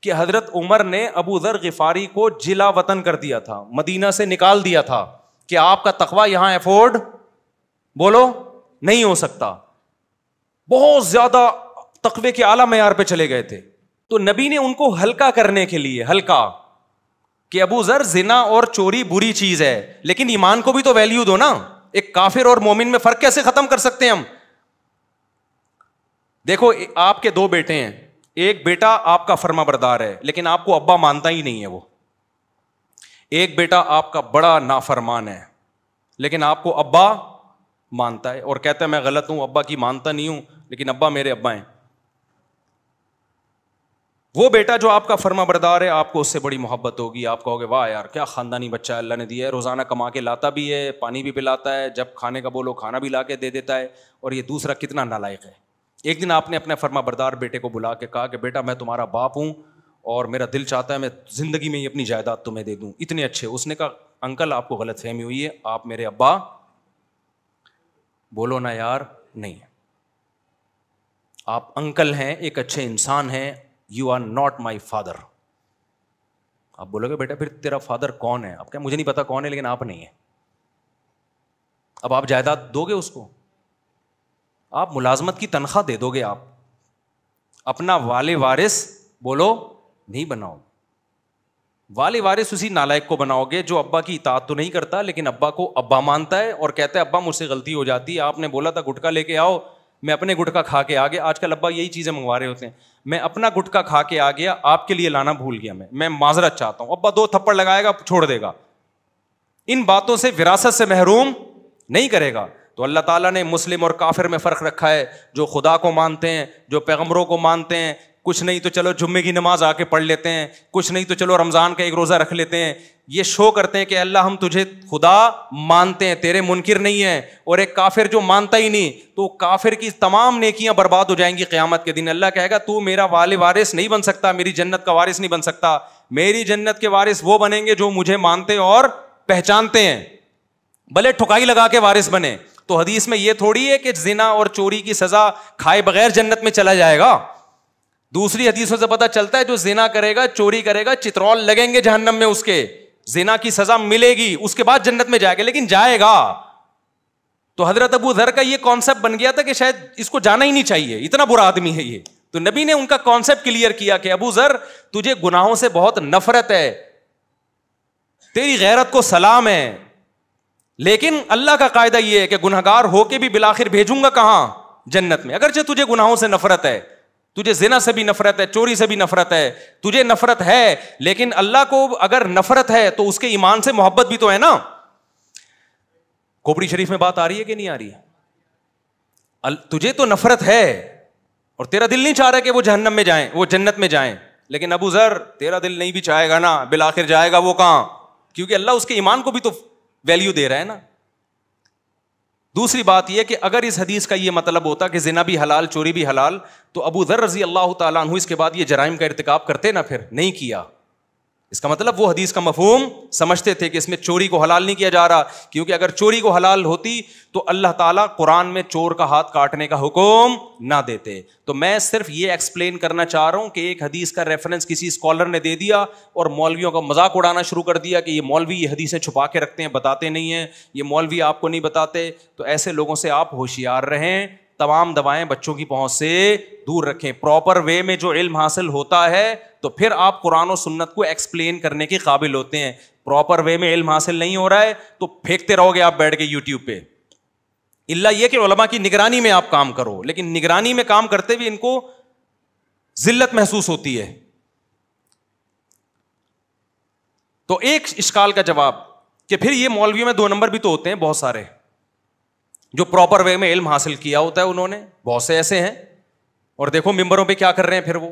کہ حضرت عمر نے ابو ذر غفاری کو جلا وطن کر دیا تھا, مدینہ سے نکال دیا تھا کہ آپ کا تقویٰ یہاں افورڈ بولو نہیں ہو سکتا. بہت زیادہ تقوی کے اعلیٰ معیار پہ چلے گئے تھے. تو نبی نے ان کو ہلکا کرنے کے لیے, ہلکا کہ ابو ذر زنا اور چوری بری چیز ہے, لیکن ایمان کو بھی تو ویلیو دو نا. ایک کافر اور مومن میں فرق کیسے ختم کر سکتے ہیں ہم؟ دیکھو آپ کے 2 بیٹے ہیں, ایک بیٹا آپ کا فرما بردار ہے لیکن آپ کو ابا مانتا ہی نہیں ہے وہ. ایک بیٹا آپ کا بڑا نافرمان ہے لیکن آپ کو ابا مانتا ہے اور کہتا ہے میں غلط ہوں, ابا کی مانتا نہیں ہوں, لیکن ابا میرے ابا ہیں. وہ بیٹا جو آپ کا فرما بردار ہے, آپ کو اس سے بڑی محبت ہوگی, آپ کہو گے واہ یار کیا خاندانی بچہ اللہ نے دیا ہے, روزانہ کما کے لاتا بھی ہے, پانی بھی پلاتا ہے, جب کھانے کا بولو کھانا بھی لا کے دے دیتا ہے, اور یہ دوسرا کتنا نالائق ہے. ایک دن آپ نے اپنے فرما بردار بیٹے کو بلا کے کہا کہ بیٹا میں تمہارا باپ ہوں اور میرا دل چاہتا ہے میں زندگی میں ہی اپنی جائیداد تمہیں دے دوں, اتنے اچھے. اس نے کہا انکل آپ کو غلط فہمی ہوئی ہے, آپ میرے ابا. بولو نا یار نہیں, آپ انکل ہیں, ایک اچھے انسان ہیں, you are not my father. آپ بولو گے بیٹا پھر تیرا فادر کون ہے؟ آپ کہا مجھے نہیں پتا کون ہے لیکن آپ نہیں ہیں. اب آپ جائیداد دو گے اس کو؟ آپ ملازمت کی تنخواہ دے دو گے؟ آپ اپنا والے وارث بولو نہیں بناؤ. والے وارث اسی نالائق کو بناؤ گے جو ابا کی اطاعت تو نہیں کرتا لیکن ابا کو ابا مانتا ہے اور کہتا ہے ابا مجھ سے غلطی ہو جاتی ہے, آپ نے بولا تھا گٹکا لے کے آؤ, میں اپنے گٹکا کھا کے آ گیا. آج کل ابا یہی چیزیں منگوا رہے ہوتے ہیں, میں اپنا گٹکا کھا کے آ گیا, آپ کے لیے لانا بھول گیا, میں معذرت چاہتا ہوں. ابا 2 تھپڑ لگائے گا, چھوڑ دے گا. ان باتوں سے وراثت سے محروم نہیں کرے گا. تو اللہ تعالیٰ نے مسلم اور کافر میں فرق رکھا ہے, جو خدا کو مانتے ہیں, جو پیغمبروں کو مانتے ہیں, کچھ نہیں تو چلو جمعے کی نماز آ کے پڑھ لیتے ہیں, کچھ نہیں تو چلو رمضان کا ایک روزہ رکھ لیتے ہیں, یہ شو کرتے ہیں کہ اللہ ہم تجھے خدا مانتے ہیں, تیرے منکر نہیں ہیں. اور ایک کافر جو مانتا ہی نہیں, تو کافر کی تمام نیکیاں برباد ہو جائیں گی قیامت کے دن. اللہ کہے گا تو میرا والے وارث نہیں بن سکتا, میری جنت کا وارث نہیں بن سکتا. میری جنت کے وارث وہ بنیں گے جو مجھے مانتے اور پہچانتے ہیں, بھلے ٹھکائی لگا کے وارث بنے. تو حدیث میں یہ تھوڑی ہے کہ زنا اور چوری کی سزا کھائے بغیر جنت میں چلا جائے گا. دوسری حدیثوں سے پتہ چلتا ہے جو زنا کرے گا, چوری کرے گا, چترول لگیں گے جہنم میں, اس کے زنا کی سزا ملے گی, اس کے بعد جنت میں جائے گا, لیکن جائے گا. تو حضرت ابو ذر کا یہ کانسیپٹ بن گیا تھا کہ شاید اس کو جانا ہی نہیں چاہیے, اتنا برا آدمی ہے یہ. تو نبی نے ان کا کانسیپٹ کلیئر کیا کہ ابو ذر تجھے گناہوں سے بہت نفرت ہے, تیری غیرت کو سلام ہے, لیکن اللہ کا قاعدہ یہ ہے کہ گنہگار ہو کے بھی بالآخر بھیجوں گا کہاں؟ جنت میں. اگرچہ تجھے گناہوں سے نفرت ہے, تجھے زنا سے بھی نفرت ہے, چوری سے بھی نفرت ہے, تجھے نفرت ہے, لیکن اللہ کو اگر نفرت ہے تو اس کے ایمان سے محبت بھی تو ہے نا. کھوپڑی شریف میں بات آ رہی ہے کہ نہیں آ رہی ہے؟ تجھے تو نفرت ہے اور تیرا دل نہیں چاہ رہا کہ وہ جہنم میں جائیں, وہ جنت میں جائیں, لیکن ابو ذر تیرا دل نہیں بھی چاہے گا نا, بالآخر جائے گا وہ کہاں؟ کیونکہ اللہ اس کے ایمان کو بھی تو ویلیو دے رہا ہے نا. دوسری بات یہ کہ اگر اس حدیث کا یہ مطلب ہوتا کہ زنا بھی حلال, چوری بھی حلال, تو ابو ذر رضی اللہ تعالیٰ عنہ اس کے بعد یہ جرائم کا ارتکاب کرتے نا, پھر نہیں کیا. اس کا مطلب وہ حدیث کا مفہوم سمجھتے تھے کہ اس میں چوری کو حلال نہیں کیا جا رہا, کیونکہ اگر چوری کو حلال ہوتی تو اللہ تعالیٰ قرآن میں چور کا ہاتھ کاٹنے کا حکم نہ دیتے. تو میں صرف یہ ایکسپلین کرنا چاہ رہا ہوں کہ ایک حدیث کا ریفرنس کسی اسکالر نے دے دیا اور مولویوں کا مذاق اڑانا شروع کر دیا کہ یہ مولوی یہ حدیثیں چھپا کے رکھتے ہیں, بتاتے نہیں ہیں, یہ مولوی آپ کو نہیں بتاتے. تو ایسے لوگوں سے آپ ہوشیار رہیں, تمام دوائیں بچوں کی پہنچ سے دور رکھیں. پراپر وے میں جو علم حاصل ہوتا ہے تو پھر آپ قرآن و سنت کو ایکسپلین کرنے کے قابل ہوتے ہیں. پراپر وے میں علم حاصل نہیں ہو رہا ہے تو پھینکتے رہو گے آپ بیٹھ کے یوٹیوب پہ. اللہ یہ کہ علماء کی نگرانی میں آپ کام کرو, لیکن نگرانی میں کام کرتے بھی ان کو ذلت محسوس ہوتی ہے. تو ایک اشکال کا جواب کہ پھر یہ مولویوں میں 2 نمبر بھی تو ہوتے ہیں بہت سارے, جو پراپر وے میں علم حاصل کیا ہوتا ہے انہوں نے, بہت سے ایسے ہیں. اور دیکھو ممبروں پہ کیا کر رہے ہیں, پھر وہ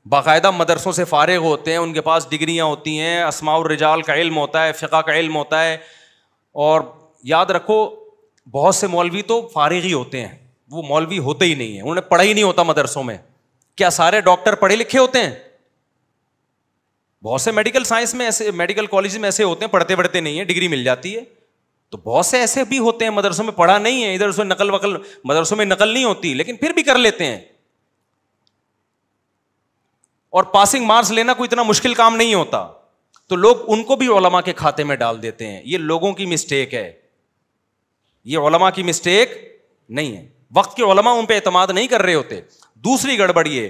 باقاعدہ مدرسوں سے فارغ ہوتے ہیں, ان کے پاس ڈگریاں ہوتی ہیں, اسماء الرجال کا علم ہوتا ہے, فقہ کا علم ہوتا ہے. اور یاد رکھو بہت سے مولوی تو فارغ ہی ہوتے ہیں, وہ مولوی ہوتے ہی نہیں ہیں, انہوں نے پڑھا ہی نہیں ہوتا مدرسوں میں. کیا سارے ڈاکٹر پڑھے لکھے ہوتے ہیں؟ بہت سے میڈیکل سائنس میں ایسے, میڈیکل کالج میں ایسے ہوتے ہیں پڑھتے پڑھتے نہیں ہیں, ڈگری مل جاتی ہے. تو بہت سے ایسے بھی ہوتے ہیں مدرسوں میں پڑھا نہیں ہے, ادھر سے نقل وقل مدرسوں میں نقل نہیں ہوتی, لیکن پھر بھی کر لیتے ہیں. اور پاسنگ مارکس لینا کوئی اتنا مشکل کام نہیں ہوتا, تو لوگ ان کو بھی علماء کے کھاتے میں ڈال دیتے ہیں. یہ لوگوں کی مسٹیک ہے, یہ علماء کی مسٹیک نہیں ہے. وقت کے علماء ان پہ اعتماد نہیں کر رہے ہوتے. دوسری گڑبڑ یہ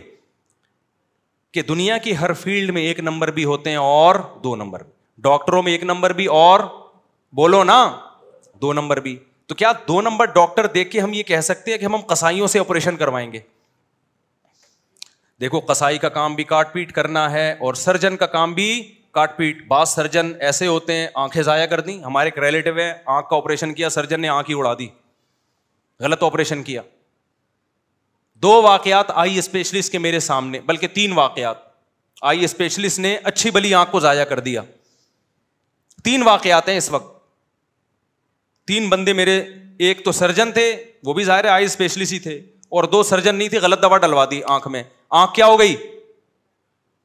کہ دنیا کی ہر فیلڈ میں 1 نمبر بھی ہوتے ہیں اور 2 نمبر بھی. ڈاکٹروں میں 1 نمبر بھی اور بولو نا 2 نمبر بھی. تو کیا 2 نمبر ڈاکٹر دیکھ کے ہم یہ کہہ سکتے ہیں کہ ہم قصائیوں سے آپریشن کروائیں گے؟ دیکھو قصائی کا کام بھی کاٹ پیٹ کرنا ہے اور سرجن کا کام بھی کاٹ پیٹ. بعض سرجن ایسے ہوتے ہیں آنکھیں ضائع کر دیں. ہمارے ایک ریلیٹیو ہے, آنکھ کا آپریشن کیا, سرجن نے آنکھ ہی اڑا دی, غلط آپریشن کیا. 2 واقعات آئی اسپیشلسٹ کے میرے سامنے, بلکہ 3 واقعات. آئی اسپیشلسٹ نے اچھی بلی آنکھ کو ضائع کر دیا. 3 واقعات ہیں اس وقت. 3 بندے میرے, ایک تو سرجن تھے, وہ بھی ظاہر ہے آئی اسپیشلسٹ ہی تھے, اور 2 سرجن نہیں تھے, غلط دوا ڈلوا دی آنکھ میں. آنکھ کیا ہو گئی؟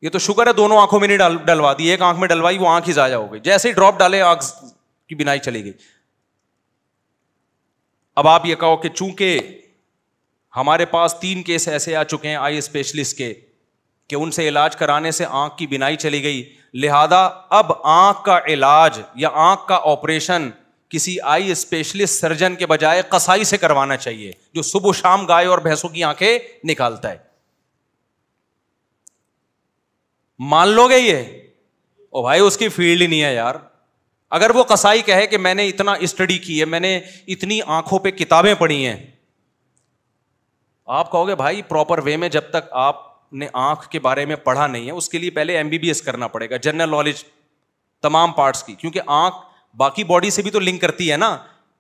یہ تو شکر ہے دونوں آنکھوں میں نہیں ڈلوا دی, ایک آنکھ میں ڈلوائی, وہ آنکھ ہی ضائع ہو گئی. جیسے ہی ڈراپ ڈالے آنکھ کی بینائی چلی گئی. اب آپ یہ کہو کہ چونکہ ہمارے پاس 3 کیس ایسے آ چکے ہیں آئی اسپیشلسٹ کے کہ ان سے علاج کرانے سے آنکھ کی بینائی چلی گئی, لہذا اب آنکھ کا علاج یا آنکھ کا آپریشن کسی آئی اسپیشلسٹ سرجن کے بجائے قصائی سے کروانا چاہیے, جو صبح و شام گائے اور بھینسوں کی آنکھیں نکالتا ہے. مان لو گے یہ؟ او بھائی اس کی فیلڈ ہی نہیں ہے یار. اگر وہ قصائی کہے کہ میں نے اتنا اسٹڈی کی ہے, میں نے اتنی آنکھوں پہ کتابیں پڑھی ہیں, آپ کہو گے بھائی پراپر وے میں جب تک آپ نے آنکھ کے بارے میں پڑھا نہیں ہے, اس کے لیے پہلے MBBS کرنا پڑے گا, جنرل نالج تمام پارٹس کی, کیونکہ آنکھ باقی باڈی سے بھی تو لنک کرتی ہے نا.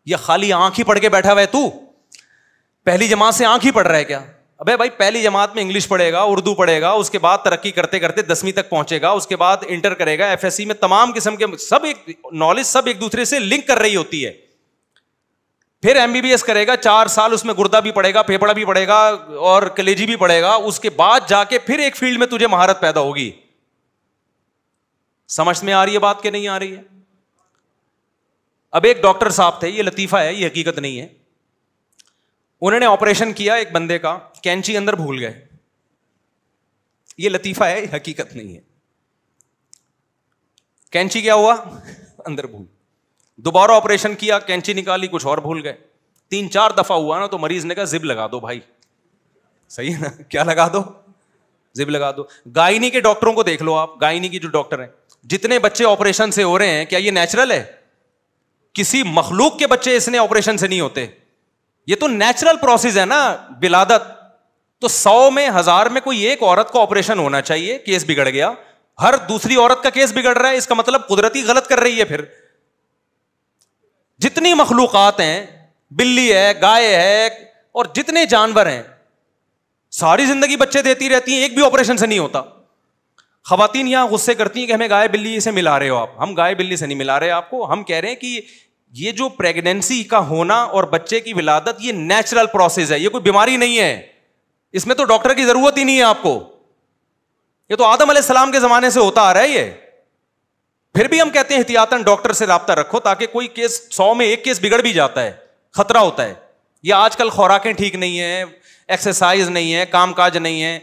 یا خالی آنکھ ہی پڑھ کے بیٹھا ہوا ہے تو پہلی جماعت سے آنکھ ہی پڑھ رہا ہے کیا؟ ابے بھائی پہلی جماعت میں انگلش پڑھے گا, اردو پڑھے گا, اس کے بعد ترقی کرتے کرتے 10ویں تک پہنچے گا, اس کے بعد انٹر کرے گا, FSC میں تمام قسم کے سب ایک نالج سب ایک دوسرے سے لنک کر رہی ہوتی ہے. پھر MBBS کرے گا 4 سال, اس میں گردہ بھی پڑے گا, پھیپڑا بھی پڑے گا اور کلیجی بھی پڑے گا, اس کے بعد جا کے پھر ایک فیلڈ میں تجھے مہارت پیدا ہوگی. سمجھ میں آ رہی ہے بات کہ نہیں آ رہی ہے؟ اب ایک ڈاکٹر صاحب تھے, یہ لطیفہ ہے, یہ حقیقت نہیں ہے. انہوں نے آپریشن کیا ایک بندے کا, کینچی اندر بھول گئے. یہ لطیفہ ہے, یہ حقیقت نہیں ہے. کینچی کیا ہوا؟ اندر بھول. دوبارہ آپریشن کیا, کینچی نکالی, کچھ اور بھول گئے. 3-4 دفعہ ہوا نا تو مریض نے کہا زب لگا دو بھائی. صحیح ہے نا, کیا لگا دو؟ زب لگا دو. گائنی کے ڈاکٹروں کو دیکھ لو آپ, گائنی کی جو ڈاکٹر ہیں, جتنے بچے آپریشن سے ہو رہے ہیں, کیا یہ نیچرل ہے؟ کسی مخلوق کے بچے اس نے آپریشن سے نہیں ہوتے. یہ تو نیچرل پروسیس ہے نا ولادت. تو 100 میں 1000 میں کوئی ایک عورت کو آپریشن ہونا چاہیے, کیس بگڑ گیا. ہر دوسری عورت کا کیس بگڑ رہا ہے, اس کا مطلب قدرتی غلط کر رہی ہے. پھر جتنی مخلوقات ہیں, بلی ہے, گائے ہے, اور جتنے جانور ہیں, ساری زندگی بچے دیتی رہتی ہیں, ایک بھی آپریشن سے نہیں ہوتا. خواتین یہاں غصے کرتی ہیں کہ ہمیں گائے بلی سے ملا رہے ہو آپ. ہم گائے بلی سے نہیں ملا رہے آپ کو, ہم کہہ رہے ہیں کہ یہ جو پریگنینسی کا ہونا اور بچے کی ولادت, یہ نیچرل پروسیس ہے, یہ کوئی بیماری نہیں ہے. اس میں تو ڈاکٹر کی ضرورت ہی نہیں ہے آپ کو. یہ تو آدم علیہ السلام کے زمانے سے ہوتا آ رہا ہے یہ. پھر بھی ہم کہتے ہیں احتیاطاً ڈاکٹر سے رابطہ رکھو, تاکہ کوئی کیس 100 میں ایک کیس بگڑ بھی جاتا ہے, خطرہ ہوتا ہے. یہ آج کل خوراکیں ٹھیک نہیں ہیں, ایکسرسائز نہیں ہے, کام کاج نہیں ہے,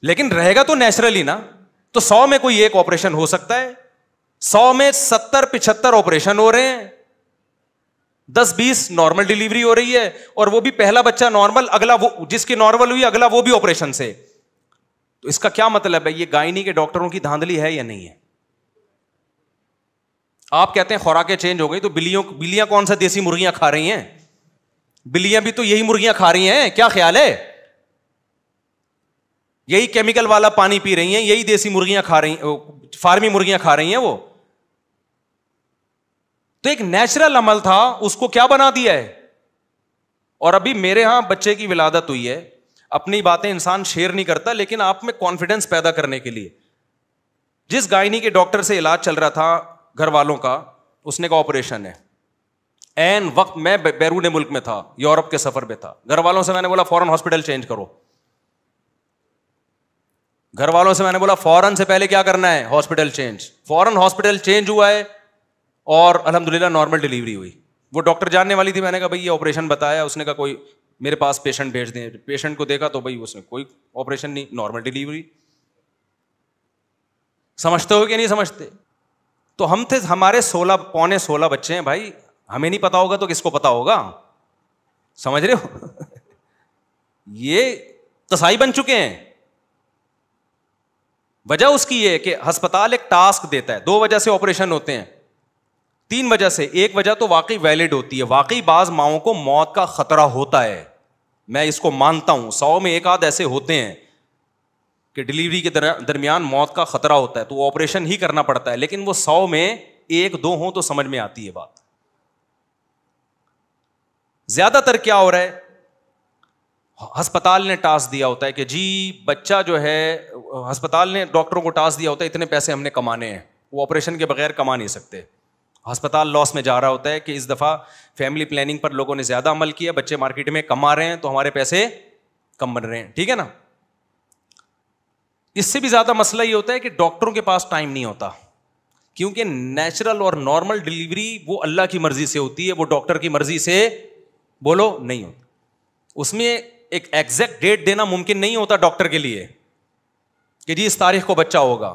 لیکن رہے گا تو نیچرلی نا. تو 100 میں کوئی ایک آپریشن ہو سکتا ہے, 100 میں 70-75 آپریشن ہو رہے ہیں, 10-20 نارمل ڈیلیوری ہو رہی ہے, اور وہ بھی پہلا بچہ نارمل, اگلا وہ جس کی نارمل ہوئی اگلا وہ بھی آپریشن سے. تو اس کا کیا مطلب ہے؟ یہ گائنی کے ڈاکٹروں کی دھاندلی ہے یا نہیں ہے؟ آپ کہتے ہیں خوراکیں چینج ہو گئی, تو بلیاں کون سا دیسی مرغیاں کھا رہی ہیں؟ بلیاں بھی تو یہی مرغیاں کھا رہی ہیں, کیا خیال ہے؟ یہی کیمیکل والا پانی پی رہی ہیں, یہی دیسی مرغیاں کھا رہی ہیں, فارمی مرغیاں کھا رہی ہیں وہ. تو ایک نیچرل عمل تھا, اس کو کیا بنا دیا ہے. اور ابھی میرے ہاں بچے کی ولادت ہوئی ہے, اپنی باتیں انسان شیئر نہیں کرتا, لیکن آپ میں کانفیڈنس پیدا کرنے کے لیے, جس گائنی کے ڈاکٹر سے علاج چل رہا تھا گھر والوں کا, اس نے کہا آپریشن ہے. این وقت میں بیرون ملک میں تھا, یورپ کے سفر پہ تھا. گھر والوں سے میں نے بولا فوراً ہاسپٹل چینج کرو. گھر والوں سے میں نے بولا فوراً سے پہلے کیا کرنا ہے؟ Hospital change. فوراً ہاسپٹل چینج ہوا ہے, اور الحمدللہ نارمل ڈیلیوری ہوئی. وہ ڈاکٹر جاننے والی تھی, میں نے کہا بھائی یہ آپریشن بتایا, اس نے کہا کوئی میرے پاس پیشنٹ بھیج دیں. پیشنٹ کو دیکھا تو بھائی اس نے کوئی آپریشن نہیں, نارمل ڈیلیوری. سمجھتے ہو کہ نہیں سمجھتے؟ تو ہم تھے, ہمارے 16 بچے ہیں بھائی, ہمیں نہیں پتا ہوگا تو کس کو پتا ہوگا؟ سمجھ رہے ہو؟ یہ قصائی بن چکے ہیں. وجہ اس کی یہ ہے کہ ہسپتال ایک ٹاسک دیتا ہے, 2 وجہ سے آپریشن ہوتے ہیں, 3 وجہ سے. ایک وجہ تو واقعی ویلڈ ہوتی ہے, واقعی بعض ماؤں کو موت کا خطرہ ہوتا ہے, میں اس کو مانتا ہوں, 100 میں 1 آدھ ایسے ہوتے ہیں کہ ڈلیوری کے درمیان موت کا خطرہ ہوتا ہے, تو وہ آپریشن ہی کرنا پڑتا ہے. لیکن وہ 100 میں 1-2 ہوں تو سمجھ میں آتی ہے بات. زیادہ تر کیا ہو رہا ہے, ہسپتال نے ٹاسک دیا ہوتا ہے کہ جی بچہ جو ہے, ہسپتال نے ڈاکٹروں کو ٹاسک دیا ہوتا ہے اتنے پیسے ہم نے کمانے ہیں, وہ آپریشن کے بغیر کما نہیں سکتے. ہسپتال لاس میں جا رہا ہوتا ہے کہ اس دفعہ فیملی پلاننگ پر لوگوں نے زیادہ عمل کیا, بچے مارکیٹ میں کم آ رہے ہیں تو ہمارے پیسے کم بن رہے ہیں, ٹھیک ہے نا. اس سے بھی زیادہ مسئلہ یہ ہوتا ہے کہ ڈاکٹروں کے پاس ٹائم نہیں ہوتا, کیونکہ نیچرل اور نارمل ڈلیوری وہ اللہ کی مرضی سے ہوتی ہے, وہ ڈاکٹر کی مرضی سے بولو نہیں ہوتی. اس میں ایک ایگزیکٹ ڈیٹ دینا ممکن نہیں ہوتا ڈاکٹر کے لیے کہ جی اس تاریخ کو بچہ ہوگا.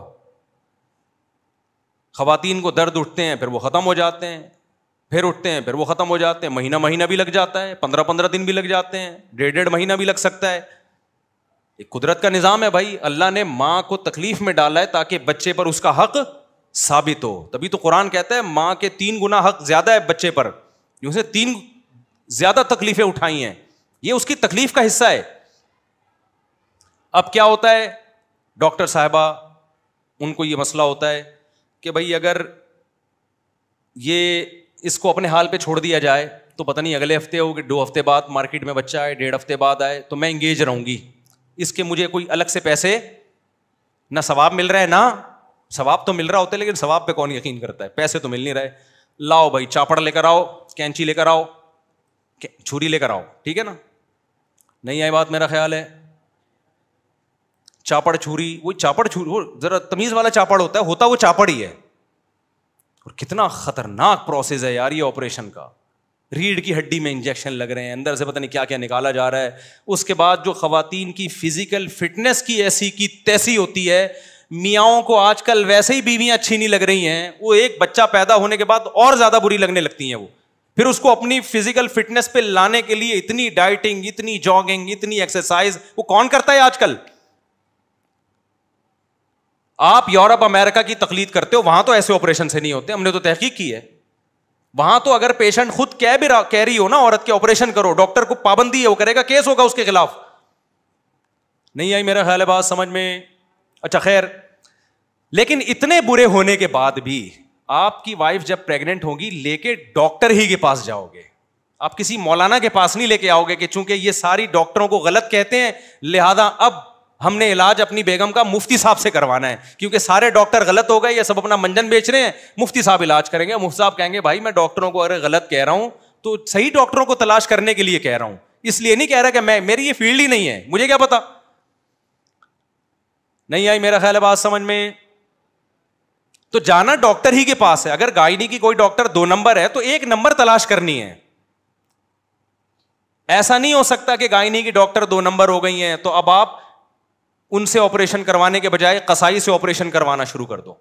خواتین کو درد اٹھتے ہیں پھر وہ ختم ہو جاتے ہیں, پھر اٹھتے ہیں پھر وہ ختم ہو جاتے ہیں, مہینہ بھی لگ جاتا ہے, 15 دن بھی لگ جاتے ہیں, 1.5 مہینہ بھی لگ سکتا ہے. ایک قدرت کا نظام ہے بھائی, اللہ نے ماں کو تکلیف میں ڈالا ہے تاکہ بچے پر اس کا حق ثابت ہو. تبھی تو قرآن کہتا ہے ماں کے 3 گنا حق زیادہ ہے بچے پر, اس نے 3 زیادہ تکلیفیں اٹھائی ہیں, یہ اس کی تکلیف کا حصہ ہے. اب کیا ہوتا ہے, ڈاکٹر صاحبہ ان کو یہ مسئلہ ہوتا ہے کہ بھائی اگر یہ اس کو اپنے حال پہ چھوڑ دیا جائے تو پتہ نہیں اگلے ہفتے ہو کہ 2 ہفتے بعد مارکیٹ میں بچہ آئے, 1.5 ہفتے بعد آئے, تو میں انگیج رہوں گی, اس کے مجھے کوئی الگ سے پیسے نہ ثواب مل رہا ہے, نہ ثواب تو مل رہا ہوتا ہے لیکن ثواب پہ کون یقین کرتا ہے, پیسے تو مل نہیں رہے. لاؤ بھائی چاپڑ لے کر آؤ, کینچی لے کر آؤ, چھری لے کر آؤ, ٹھیک ہے نا, نہیں آئی بات میرا خیال ہے. چاپڑ چھری, وہ چاپڑ چھری وہ ذرا تمیز والا چاپڑ ہوتا وہ چاپڑ ہی ہے. اور کتنا خطرناک پروسیس ہے یار یہ آپریشن کا, ریڑھ کی ہڈی میں انجیکشن لگ رہے ہیں, اندر سے پتہ نہیں کیا کیا نکالا جا رہا ہے. اس کے بعد جو خواتین کی فزیکل فٹنس کی ایسی کی تیسی ہوتی ہے, میاؤں کو آج کل ویسے ہی بیویاں اچھی نہیں لگ رہی ہیں, وہ ایک بچہ پیدا ہونے کے بعد اور زیادہ بری لگنے لگتی ہیں. وہ پھر اس کو اپنی فزیکل فٹنس پہ لانے کے لیے اتنی ڈائٹنگ, اتنی جاگنگ, اتنی ایکسرسائز وہ کون کرتا ہے آج کل. آپ یورپ امریکہ کی تقلید کرتے ہو, وہاں تو ایسے آپریشن سے نہیں ہوتے, ہم نے تو تحقیق کی ہے. وہاں تو اگر پیشنٹ خود کہہ رہی ہو نا عورت کے آپریشن کرو, ڈاکٹر کو پابندی ہے, وہ کرے گا, کیس ہوگا اس کے خلاف. نہیں آئی میرا خیال ہے بات سمجھ میں. اچھا خیر, لیکن اتنے برے ہونے کے بعد بھی آپ کی وائف جب پریگننٹ ہوگی لے کے ڈاکٹر ہی کے پاس جاؤ گے, آپ کسی مولانا کے پاس نہیں لے کے آؤ گے کہ چونکہ یہ ساری ڈاکٹروں کو غلط کہتے ہیں لہذا اب ہم نے علاج اپنی بیگم کا مفتی صاحب سے کروانا ہے, کیونکہ سارے ڈاکٹر غلط ہو گئے, یہ سب اپنا منجن بیچ رہے ہیں, مفتی صاحب علاج کریں گے. مفتی صاحب کہیں گے بھائی میں ڈاکٹروں کو اگر غلط کہہ رہا ہوں تو صحیح ڈاکٹروں کو تلاش کرنے کے لیے کہہ رہا ہوں, اس لیے نہیں کہہ رہا کہ میری یہ فیلڈ ہی نہیں ہے, مجھے کیا پتا. نہیں آئی میرا خیال ہے بات سمجھ میں. تو جانا ڈاکٹر ہی کے پاس ہے. اگر گائنی کی کوئی ڈاکٹر 2 نمبر ہے تو 1 نمبر تلاش کرنی ہے. ایسا نہیں ہو سکتا کہ گائنی کی ڈاکٹر 2 نمبر ہو گئی ہیں تو اب آپ ان سے آپریشن کروانے کے بجائے قصائی سے آپریشن کروانا شروع کر دو.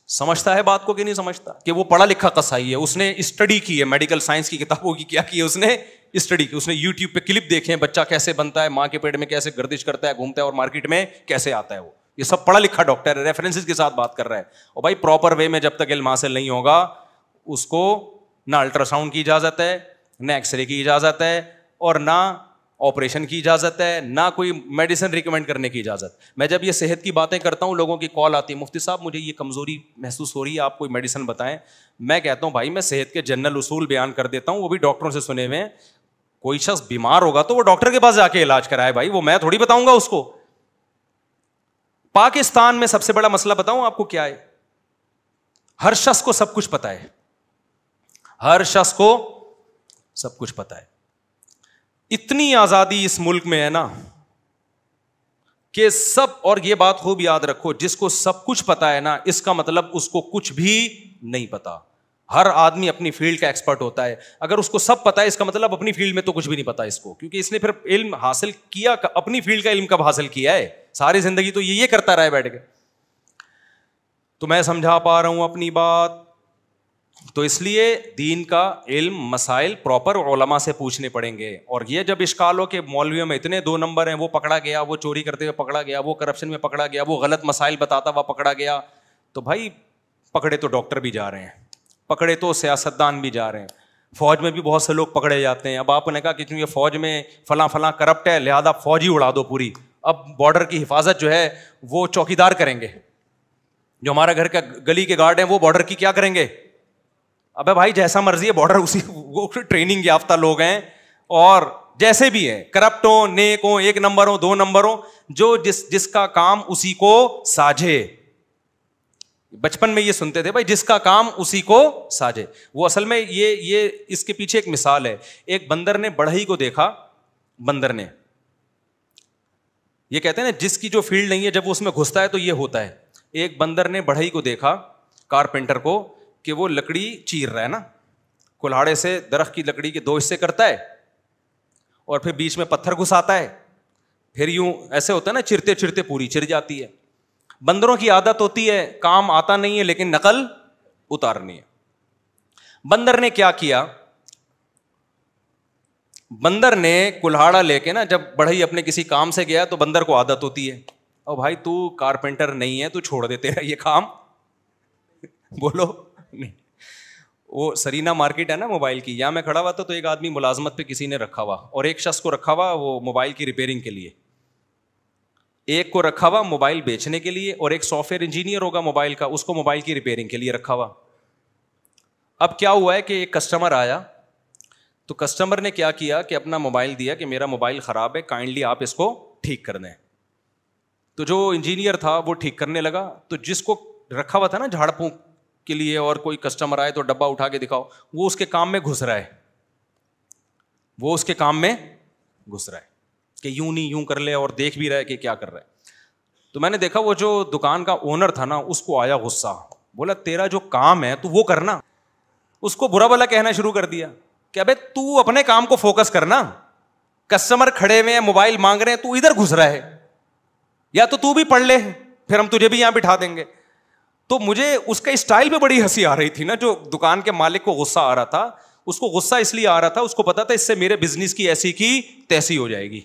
سمجھتا ہے بات کو کہ نہیں سمجھتا, کہ وہ پڑھا لکھا قصائی ہے, اس نے اسٹڈی کی ہے, میڈیکل سائنس کی کتابوں کی کیا کی ہے, اس نے اسٹڈی کی, اس نے یوٹیوب پہ کلپ دیکھے ہیں بچہ کیسے بنتا ہے, ماں کے پیٹ میں کیسے گردش کرتا ہے, گھومتا ہے اور مارکیٹ میں کیسے آتا ہے. وہ یہ سب پڑھا لکھا ڈاکٹر ہے, ریفرنسز کے ساتھ بات کر رہا ہے. اور بھائی پراپر وے میں جب تک علم حاصل نہیں ہوگا اس کو نہ الٹرا ساؤنڈ کی اجازت ہے, نہ ایکس رے کی اجازت ہے, اور نہ آپریشن کی اجازت ہے, نہ کوئی میڈیسن ریکمینڈ کرنے کی اجازت. میں جب یہ صحت کی باتیں کرتا ہوں لوگوں کی کال آتی ہے, مفتی صاحب مجھے یہ کمزوری محسوس ہو رہی ہے, آپ کوئی میڈیسن بتائیں. میں کہتا ہوں بھائی میں صحت کے جنرل اصول بیان کر دیتا ہوں, وہ بھی ڈاکٹروں سے سنے ہوئے ہیں. کوئی شخص بیمار ہوگا تو وہ ڈاکٹر کے پاس جا کے علاج کرائے بھائی, وہ میں تھوڑی بتاؤں گا اس کو. پاکستان میں سب سے بڑا مسئلہ بتاؤں آپ کو کیا ہے, ہر شخص کو سب کچھ پتا ہے, ہر شخص کو سب کچھ پتا ہے. اتنی آزادی اس ملک میں ہے نا کہ سب, اور یہ بات خوب یاد رکھو, جس کو سب کچھ پتا ہے نا اس کا مطلب اس کو کچھ بھی نہیں پتا. ہر آدمی اپنی فیلڈ کا ایکسپرٹ ہوتا ہے. اگر اس کو سب پتا ہے اس کا مطلب اپنی فیلڈ میں تو کچھ بھی نہیں پتا اس کو, کیونکہ اس نے پھر علم حاصل کیا, اپنی فیلڈ کا علم کب حاصل کیا ہے, ساری زندگی تو یہ کرتا رہا ہے بیٹھ کے. تو میں سمجھا پا رہا ہوں اپنی بات, تو اس لیے دین کا علم مسائل پراپر علماء سے پوچھنے پڑیں گے. اور یہ جب اشکال ہو کہ مولویوں میں اتنے 2 نمبر ہیں, وہ پکڑا گیا, وہ چوری کرتے ہوئے پکڑا گیا, وہ کرپشن میں پکڑا گیا, وہ غلط مسائل بتاتا ہوا پکڑا گیا, تو بھائی پکڑے تو ڈاکٹر بھی جا رہے ہیں, پکڑے تو سیاستدان بھی جا رہے ہیں, فوج میں بھی بہت سے لوگ پکڑے جاتے ہیں. اب آپ نے کہا کہ چونکہ فوج میں فلاں فلاں کرپٹ ہے لہٰذا فوج ہی اڑا دو پوری. اب بارڈر کی حفاظت جو ہے وہ چوکیدار کریں گے, جو ہمارا گھر کا گلی کے گارڈ ہیں وہ بارڈر کی کیا کریں گے؟ ابے بھائی جیسا مرضی ہے بارڈر, اسی وہ ٹریننگ یافتہ لوگ ہیں, اور جیسے بھی ہیں کرپٹ ہوں نیک ہوں 1 نمبر ہوں 2 نمبر ہوں, جو جس کا کام اسی کو ساجھے. بچپن میں یہ سنتے تھے بھائی جس کا کام اسی کو ساجھے. وہ اصل میں یہ اس کے پیچھے ایک مثال ہے. ایک بندر نے بڑھئی کو دیکھا, بندر نے, یہ کہتے ہیں نا جس کی جو فیلڈ نہیں ہے جب وہ اس میں گھستا ہے تو یہ ہوتا ہے. ایک بندر نے بڑھئی کو دیکھا, کارپینٹر کو, کہ وہ لکڑی چیر رہا ہے نا, کلہاڑے سے درخت کی لکڑی کے 2 حصے کرتا ہے اور پھر بیچ میں پتھر گھساتا ہے, پھر یوں ایسے ہوتا ہے نا چرتے چرتے پوری چر جاتی ہے. بندروں کی عادت ہوتی ہے کام آتا نہیں ہے لیکن نقل اتارنی ہے. بندر نے کیا کیا, بندر نے کلہاڑا لے کے نا, جب بڑھئی اپنے کسی کام سے گیا تو بندر کو عادت ہوتی ہے, او بھائی تو کارپینٹر نہیں ہے تو چھوڑ دے تیرا یہ کام, بولو نہیں. وہ سرینا مارکیٹ ہے نا موبائل کی, یہاں میں کھڑا ہوا تھا تو ایک آدمی ملازمت پہ کسی نے رکھا ہوا, اور ایک شخص کو رکھا ہوا وہ موبائل کی ریپیئرنگ کے لیے, ایک کو رکھا ہوا موبائل بیچنے کے لیے, اور ایک سافٹ ویئر انجینئر ہوگا موبائل کا, اس کو موبائل کی ریپیئرنگ کے لیے رکھا ہوا. اب کیا ہوا ہے کہ ایک کسٹمر آیا, تو کسٹمر نے کیا کیا کہ اپنا موبائل دیا کہ میرا موبائل خراب ہے کائنڈلی آپ اس کو ٹھیک کر دیں. تو جو انجینئر تھا وہ ٹھیک کرنے لگا, تو جس کو رکھا ہوا تھا نا جھاڑ پھونک کے لیے, اور کوئی کسٹمر آئے تو ڈبہ اٹھا کے دکھاؤ, وہ اس کے کام میں گھس رہا ہے, وہ اس کے کام میں گھس رہا ہے کہ یوں نہیں یوں کر لے, اور دیکھ بھی رہا ہے کہ کیا کر رہا ہے. تو میں نے دیکھا وہ جو دکان کا اونر تھا نا اس کو آیا غصہ, بولا تیرا جو کام ہے تو وہ کرنا. اس کو برا بھلا کہنا شروع کر دیا کہ ابے تو اپنے کام کو فوکس کرنا, کسٹمر کھڑے ہوئے ہیں موبائل مانگ رہے ہیں تو ادھر گھس رہا ہے, یا تو بھی پڑھ لے پھر ہم تجھے بھی یہاں بٹھا دیں گے. تو مجھے اس کا اسٹائل پہ بڑی ہنسی آ رہی تھی نا, جو دکان کے مالک کو غصہ آ رہا تھا, اس کو غصہ اس لیے آ رہا تھا, اس کو پتا تھا اس سے میرے بزنس کی ایسی کی تیسی ہو جائے گی.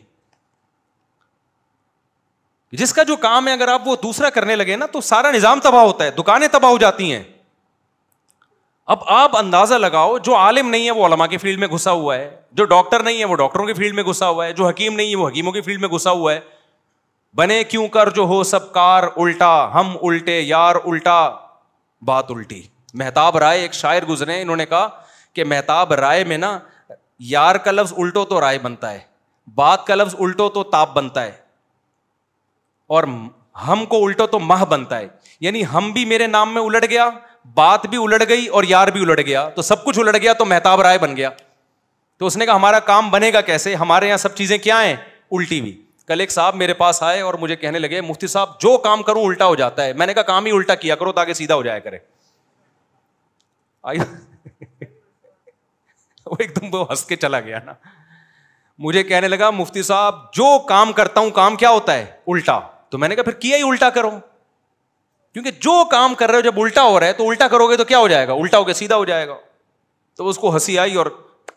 جس کا جو کام ہے اگر آپ وہ دوسرا کرنے لگے نا تو سارا نظام تباہ ہوتا ہے, دکانیں تباہ ہو جاتی ہیں. اب آپ اندازہ لگاؤ, جو عالم نہیں ہے وہ علماء کی فیلڈ میں گھسا ہوا ہے, جو ڈاکٹر نہیں ہے وہ ڈاکٹروں کی فیلڈ میں گھسا ہوا ہے, جو حکیم نہیں ہے وہ حکیموں کی فیلڈ میں گھسا ہوا ہے. بنے کیوں کر جو ہو سب کار الٹا, ہم الٹے یار الٹا بات الٹی. مہتاب رائے ایک شاعر گزرے, انہوں نے کہا کہ مہتاب رائے میں نا یار کا لفظ الٹو تو رائے بنتا ہے, بات کا لفظ الٹو تو تاب بنتا ہے, اور ہم کو الٹو تو مہ بنتا ہے. یعنی ہم بھی میرے نام میں الٹ گیا, بات بھی الٹ گئی, اور یار بھی الٹ گیا, تو سب کچھ الٹ گیا, تو مہتاب رائے بن گیا. تو اس نے کہا ہمارا کام بنے گا کیسے, ہمارے یہاں سب چیزیں کیا ہیں الٹی ہوئی. کل ایک صاحب میرے پاس آئے اور مجھے کہنے لگے مفتی صاحب جو کام کروں الٹا ہو جاتا ہے. میں نے کہا کام ہی الٹا کیا کرو تاکہ سیدھا ہو جایا کرے. وہ ایک دم وہ ہنس کے چلا گیا نا. مجھے کہنے لگا مفتی صاحب جو کام کرتا ہوں کام کیا ہوتا ہے الٹا. تو میں نے کہا پھر کیا ہی الٹا کرو, کیونکہ جو کام کر رہے ہو جب الٹا ہو رہا ہے تو الٹا کرو گے تو کیا ہو جائے گا, الٹا ہو کے سیدھا ہو جائے گا. تو اس کو ہنسی آئی اور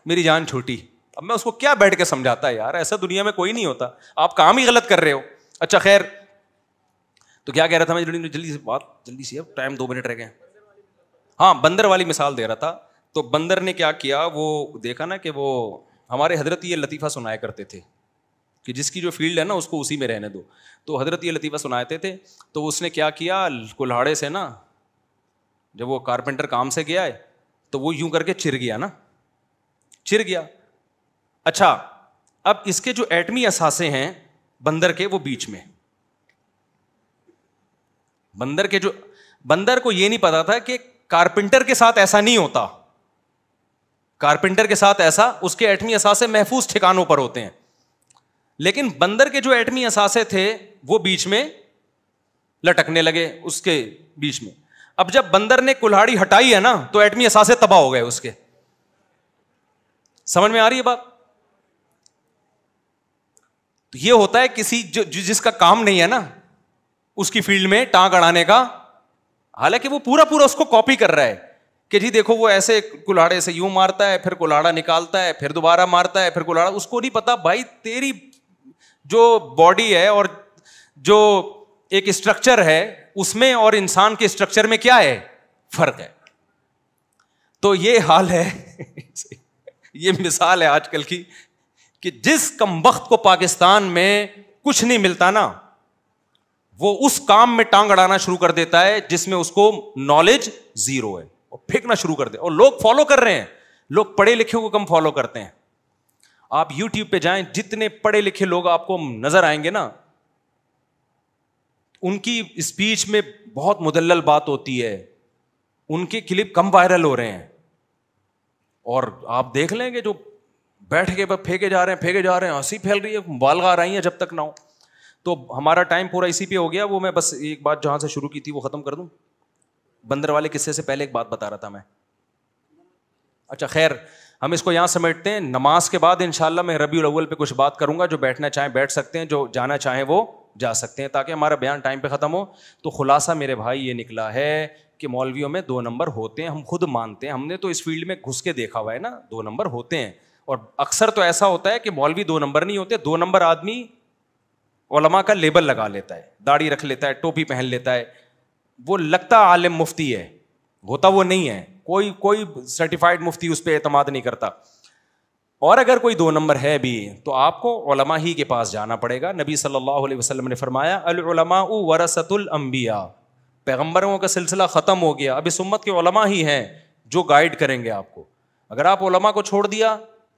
میری جان چھوٹی. اب میں اس کو کیا بیٹھ کے سمجھاتا ہے, یار ایسا دنیا میں کوئی نہیں ہوتا, آپ کام ہی غلط کر رہے ہو. اچھا خیر, تو کیا کہہ رہا تھا میں, جلدی سے بات جلدی سے, اب ٹائم 2 منٹ رہ گئے. ہاں بندر والی مثال دے رہا تھا. تو بندر نے کیا کیا, وہ دیکھا نا کہ وہ ہمارے حضرت یہ لطیفہ سنایا کرتے تھے کہ جس کی جو فیلڈ ہے نا اس کو اسی میں رہنے دو. تو حضرت یہ لطیفہ سناتے تھے. تو اس نے کیا کیا, کلہاڑے سے نا جب وہ کارپینٹر کام سے گیا ہے تو وہ یوں کر کے چر گیا نا, چر گیا. اچھا اب اس کے جو ایٹمی اثاثے ہیں بندر کے وہ بیچ میں, بندر کو یہ نہیں پتا تھا کہ کارپینٹر کے ساتھ ایسا نہیں ہوتا, کارپینٹر کے ساتھ ایسا, اس کے ایٹمی اثاثے محفوظ ٹھکانوں پر ہوتے ہیں. لیکن بندر کے جو ایٹمی اثاثے تھے وہ بیچ میں لٹکنے لگے اس کے بیچ میں. اب جب بندر نے کلہاڑی ہٹائی ہے نا تو ایٹمی اثاثے تباہ ہو گئے اس کے. سمجھ میں آ رہی ہے بات؟ تو یہ ہوتا ہے کسی جس کا کام نہیں ہے نا اس کی فیلڈ میں ٹانگ اڑانے کا, حالانکہ وہ پورا اس کو کاپی کر رہا ہے. کہ جی دیکھو وہ ایسے کلاڑے سے یوں مارتا ہے, پھر کلاڑا نکالتا ہے, پھر دوبارہ مارتا ہے, پھر کلاڑا. اس کو نہیں پتا بھائی تیری جو باڈی ہے اور جو ایک اسٹرکچر ہے اس میں اور انسان کے اسٹرکچر میں کیا ہے, فرق ہے. تو یہ حال ہے یہ مثال ہے آج کل کی کہ جس کم وقت کو پاکستان میں کچھ نہیں ملتا نا, وہ اس کام میں ٹانگ اڑانا شروع کر دیتا ہے جس میں اس کو نالج زیرو ہے, اور پھینکنا شروع کر دے. اور لوگ فالو کر رہے ہیں, لوگ پڑھے لکھے کو کم فالو کرتے ہیں. آپ یوٹیوب پہ جائیں, جتنے پڑھے لکھے لوگ آپ کو نظر آئیں گے نا, ان کی اسپیچ میں بہت مدلل بات ہوتی ہے, ان کے کلپ کم وائرل ہو رہے ہیں. اور آپ دیکھ لیں گے جو بیٹھ کے پھینکے جا رہے ہیں, ہنسی پھیل رہی ہے, مبالغہ آ رہی ہیں جب تک نہ ہو. تو ہمارا ٹائم پورا اسی پہ ہو گیا. وہ میں بس ایک بات جہاں سے شروع کی تھی وہ ختم کر دوں. بندر والے قصے سے پہلے ایک بات بتا رہا تھا میں. اچھا خیر, ہم اس کو یہاں سمیٹتے ہیں. نماز کے بعد انشاءاللہ میں ربیع الاول پہ کچھ بات کروں گا. جو بیٹھنا چاہیں بیٹھ سکتے ہیں, جو جانا چاہیں وہ جا سکتے ہیں, تاکہ ہمارا بیان ٹائم پہ ختم ہو. تو خلاصہ میرے بھائی یہ نکلا ہے کہ مولویوں میں 2 نمبر ہوتے ہیں. ہم خود مانتے ہیں, ہم نے تو اس فیلڈ میں گھس کے دیکھا ہوا ہے نا, 2 نمبر ہوتے ہیں. اور اکثر تو ایسا ہوتا ہے کہ مولوی 2 نمبر نہیں ہوتے. 2 نمبر آدمی علماء کا لیبل لگا لیتا ہے, داڑھی رکھ لیتا ہے, ٹوپی پہن لیتا ہے, وہ لگتا عالم مفتی ہے, ہوتا وہ نہیں ہے. کوئی سرٹیفائڈ مفتی اس پہ اعتماد نہیں کرتا. اور اگر کوئی 2 نمبر ہے بھی تو آپ کو علماء ہی کے پاس جانا پڑے گا. نبی صلی اللہ علیہ وسلم نے فرمایا العلماء ورثۃ الانبیاء, پیغمبروں کا سلسلہ ختم ہو گیا, اب اس امت کے علماء ہی ہیں جو گائیڈ کریں گے آپ کو. اگر آپ علماء کو چھوڑ دیا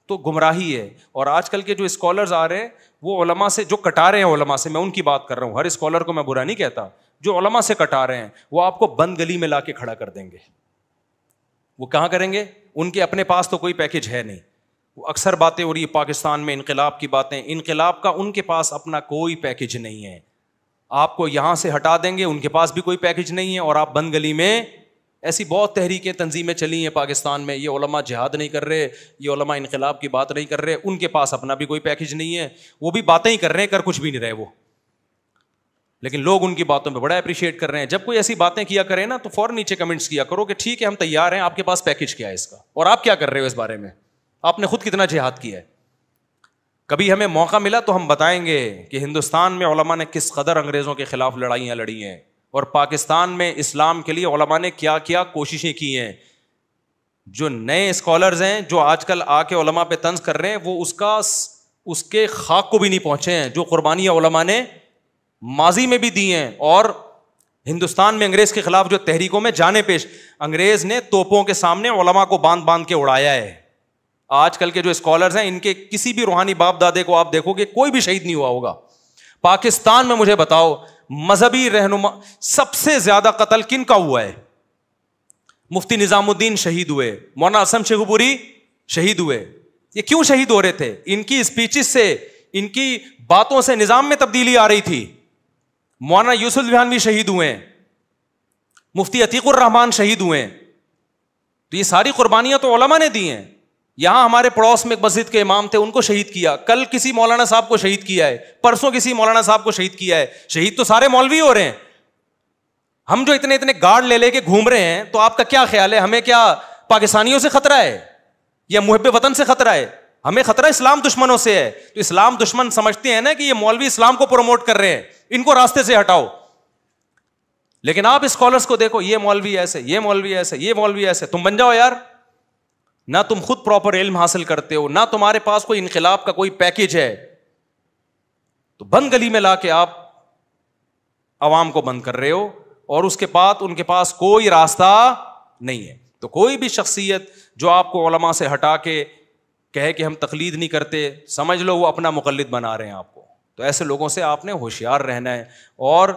تو گمراہی ہے. اور آج کل کے جو اسکالرز آ رہے ہیں وہ علماء سے جو کٹا رہے ہیں, علماء سے میں ان کی بات کر رہا ہوں, ہر اسکالر کو میں برا نہیں کہتا. جو علماء سے کٹا رہے ہیں وہ آپ کو بند گلی میں لا کے کھڑا کر دیں گے. وہ کہاں کریں گے, ان کے اپنے پاس تو کوئی پیکج ہے نہیں. وہ اکثر باتیں ہو رہی ہے پاکستان میں انقلاب کی باتیں, انقلاب کا ان کے پاس اپنا کوئی پیکج نہیں ہے. آپ کو یہاں سے ہٹا دیں گے, ان کے پاس بھی کوئی پیکج نہیں ہے, اور آپ بند گلی میں. ایسی بہت تحریکیں تنظیمیں چلی ہیں پاکستان میں, یہ علماء جہاد نہیں کر رہے, یہ علماء انقلاب کی بات نہیں کر رہے, ان کے پاس اپنا بھی کوئی پیکج نہیں ہے, وہ بھی باتیں ہی کر رہے ہیں, کر کچھ بھی نہیں رہے وہ. لیکن لوگ ان کی باتوں پہ بڑا اپریشیٹ کر رہے ہیں. جب کوئی ایسی باتیں کیا کرے نا تو فوراً نیچے کمنٹس کیا کرو کہ ٹھیک ہے ہم تیار ہیں, آپ کے پاس پیکج کیا ہے اس کا, اور آپ کیا کر رہے ہو اس بارے میں, آپ نے خود کتنا جہاد کیا ہے. کبھی ہمیں موقع ملا تو ہم بتائیں گے کہ ہندوستان میں علماء نے کس قدر انگریزوں کے خلاف لڑائیاں لڑی ہیں, اور پاکستان میں اسلام کے لیے علماء نے کیا کیا کوششیں کی ہیں. جو نئے اسکالرز ہیں جو آج کل آ کے علماء پہ طنز کر رہے ہیں, وہ اس کے خاک کو بھی نہیں پہنچے ہیں جو قربانیاں علماء نے ماضی میں بھی دی ہیں. اور ہندوستان میں انگریز کے خلاف جو تحریکوں میں جانے پیش, انگریز نے توپوں کے سامنے علماء کو باندھ کے اڑایا ہے. آج کل کے جو اسکالرز ہیں ان کے کسی بھی روحانی باپ دادے کو آپ دیکھو گے کوئی بھی شہید نہیں ہوا ہوگا. پاکستان میں مجھے بتاؤ مذہبی رہنما سب سے زیادہ قتل کن کا ہوا ہے؟ مفتی نظام الدین شہید ہوئے, مولانا اسم شیخو پوری شہید ہوئے. یہ کیوں شہید ہو رہے تھے؟ ان کی اسپیچز سے, ان کی باتوں سے نظام میں تبدیلی آ رہی تھی. مولانا یوسف بہانوی شہید ہوئے, مفتی عتیق الرحمان شہید ہوئے. تو یہ ساری قربانیاں تو علماء نے دی ہیں. یہاں ہمارے پڑوس میں ایک مسجد کے امام تھے, ان کو شہید کیا, کل کسی مولانا صاحب کو شہید کیا ہے, پرسوں کسی مولانا صاحب کو شہید کیا ہے. شہید تو سارے مولوی ہو رہے ہیں. ہم جو اتنے گارڈ لے کے گھوم رہے ہیں, تو آپ کا کیا خیال ہے, ہمیں کیا پاکستانیوں سے خطرہ ہے یا محب وطن سے خطرہ ہے؟ ہمیں خطرہ اسلام دشمنوں سے ہے. تو اسلام دشمن سمجھتے ہیں نا کہ یہ مولوی اسلام کو پروموٹ کر رہے ہیں, ان کو راستے سے ہٹاؤ. لیکن آپ اسکالرس کو دیکھو, یہ مولوی ایسے, یہ مولوی ایسے, یہ مولوی ایسے. تم بن جاؤ یار. نہ تم خود پراپر علم حاصل کرتے ہو, نہ تمہارے پاس کوئی انقلاب کا کوئی پیکج ہے, تو بند گلی میں لا کے آپ عوام کو بند کر رہے ہو, اور اس کے بعد ان کے پاس کوئی راستہ نہیں ہے. تو کوئی بھی شخصیت جو آپ کو علماء سے ہٹا کے کہے کہ ہم تقلید نہیں کرتے, سمجھ لو وہ اپنا مقلد بنا رہے ہیں آپ کو. تو ایسے لوگوں سے آپ نے ہوشیار رہنا ہے, اور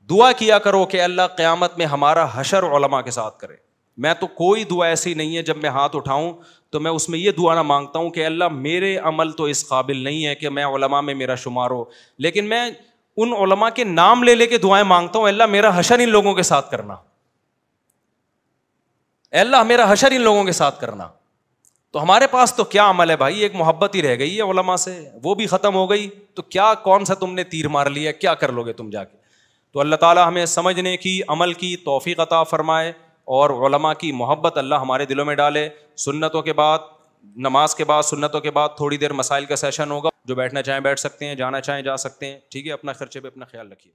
دعا کیا کرو کہ اللہ قیامت میں ہمارا حشر علماء کے ساتھ کرے. میں تو کوئی دعا ایسی نہیں ہے جب میں ہاتھ اٹھاؤں تو میں اس میں یہ دعا نہ مانگتا ہوں کہ اللہ میرے عمل تو اس قابل نہیں ہے کہ میں علماء میں میرا شمار ہو, لیکن میں ان علماء کے نام لے کے دعائیں مانگتا ہوں, اللہ میرا حشر ان لوگوں کے ساتھ کرنا, اللہ میرا حشر ان لوگوں کے ساتھ کرنا. تو ہمارے پاس تو کیا عمل ہے بھائی, ایک محبت ہی رہ گئی ہے علماء سے, وہ بھی ختم ہو گئی. تو کیا کون سا تم نے تیر مار لیا, کیا کر لو گے تم جا کے؟ تو اللہ تعالیٰ ہمیں سمجھنے کی, عمل کی توفیق عطا فرمائے, اور علماء کی محبت اللہ ہمارے دلوں میں ڈالے. سنتوں کے بعد, نماز کے بعد, سنتوں کے بعد تھوڑی دیر مسائل کا سیشن ہوگا. جو بیٹھنا چاہیں بیٹھ سکتے ہیں, جانا چاہیں جا سکتے ہیں. ٹھیک ہے, اپنا خرچے پہ اپنا خیال رکھیے.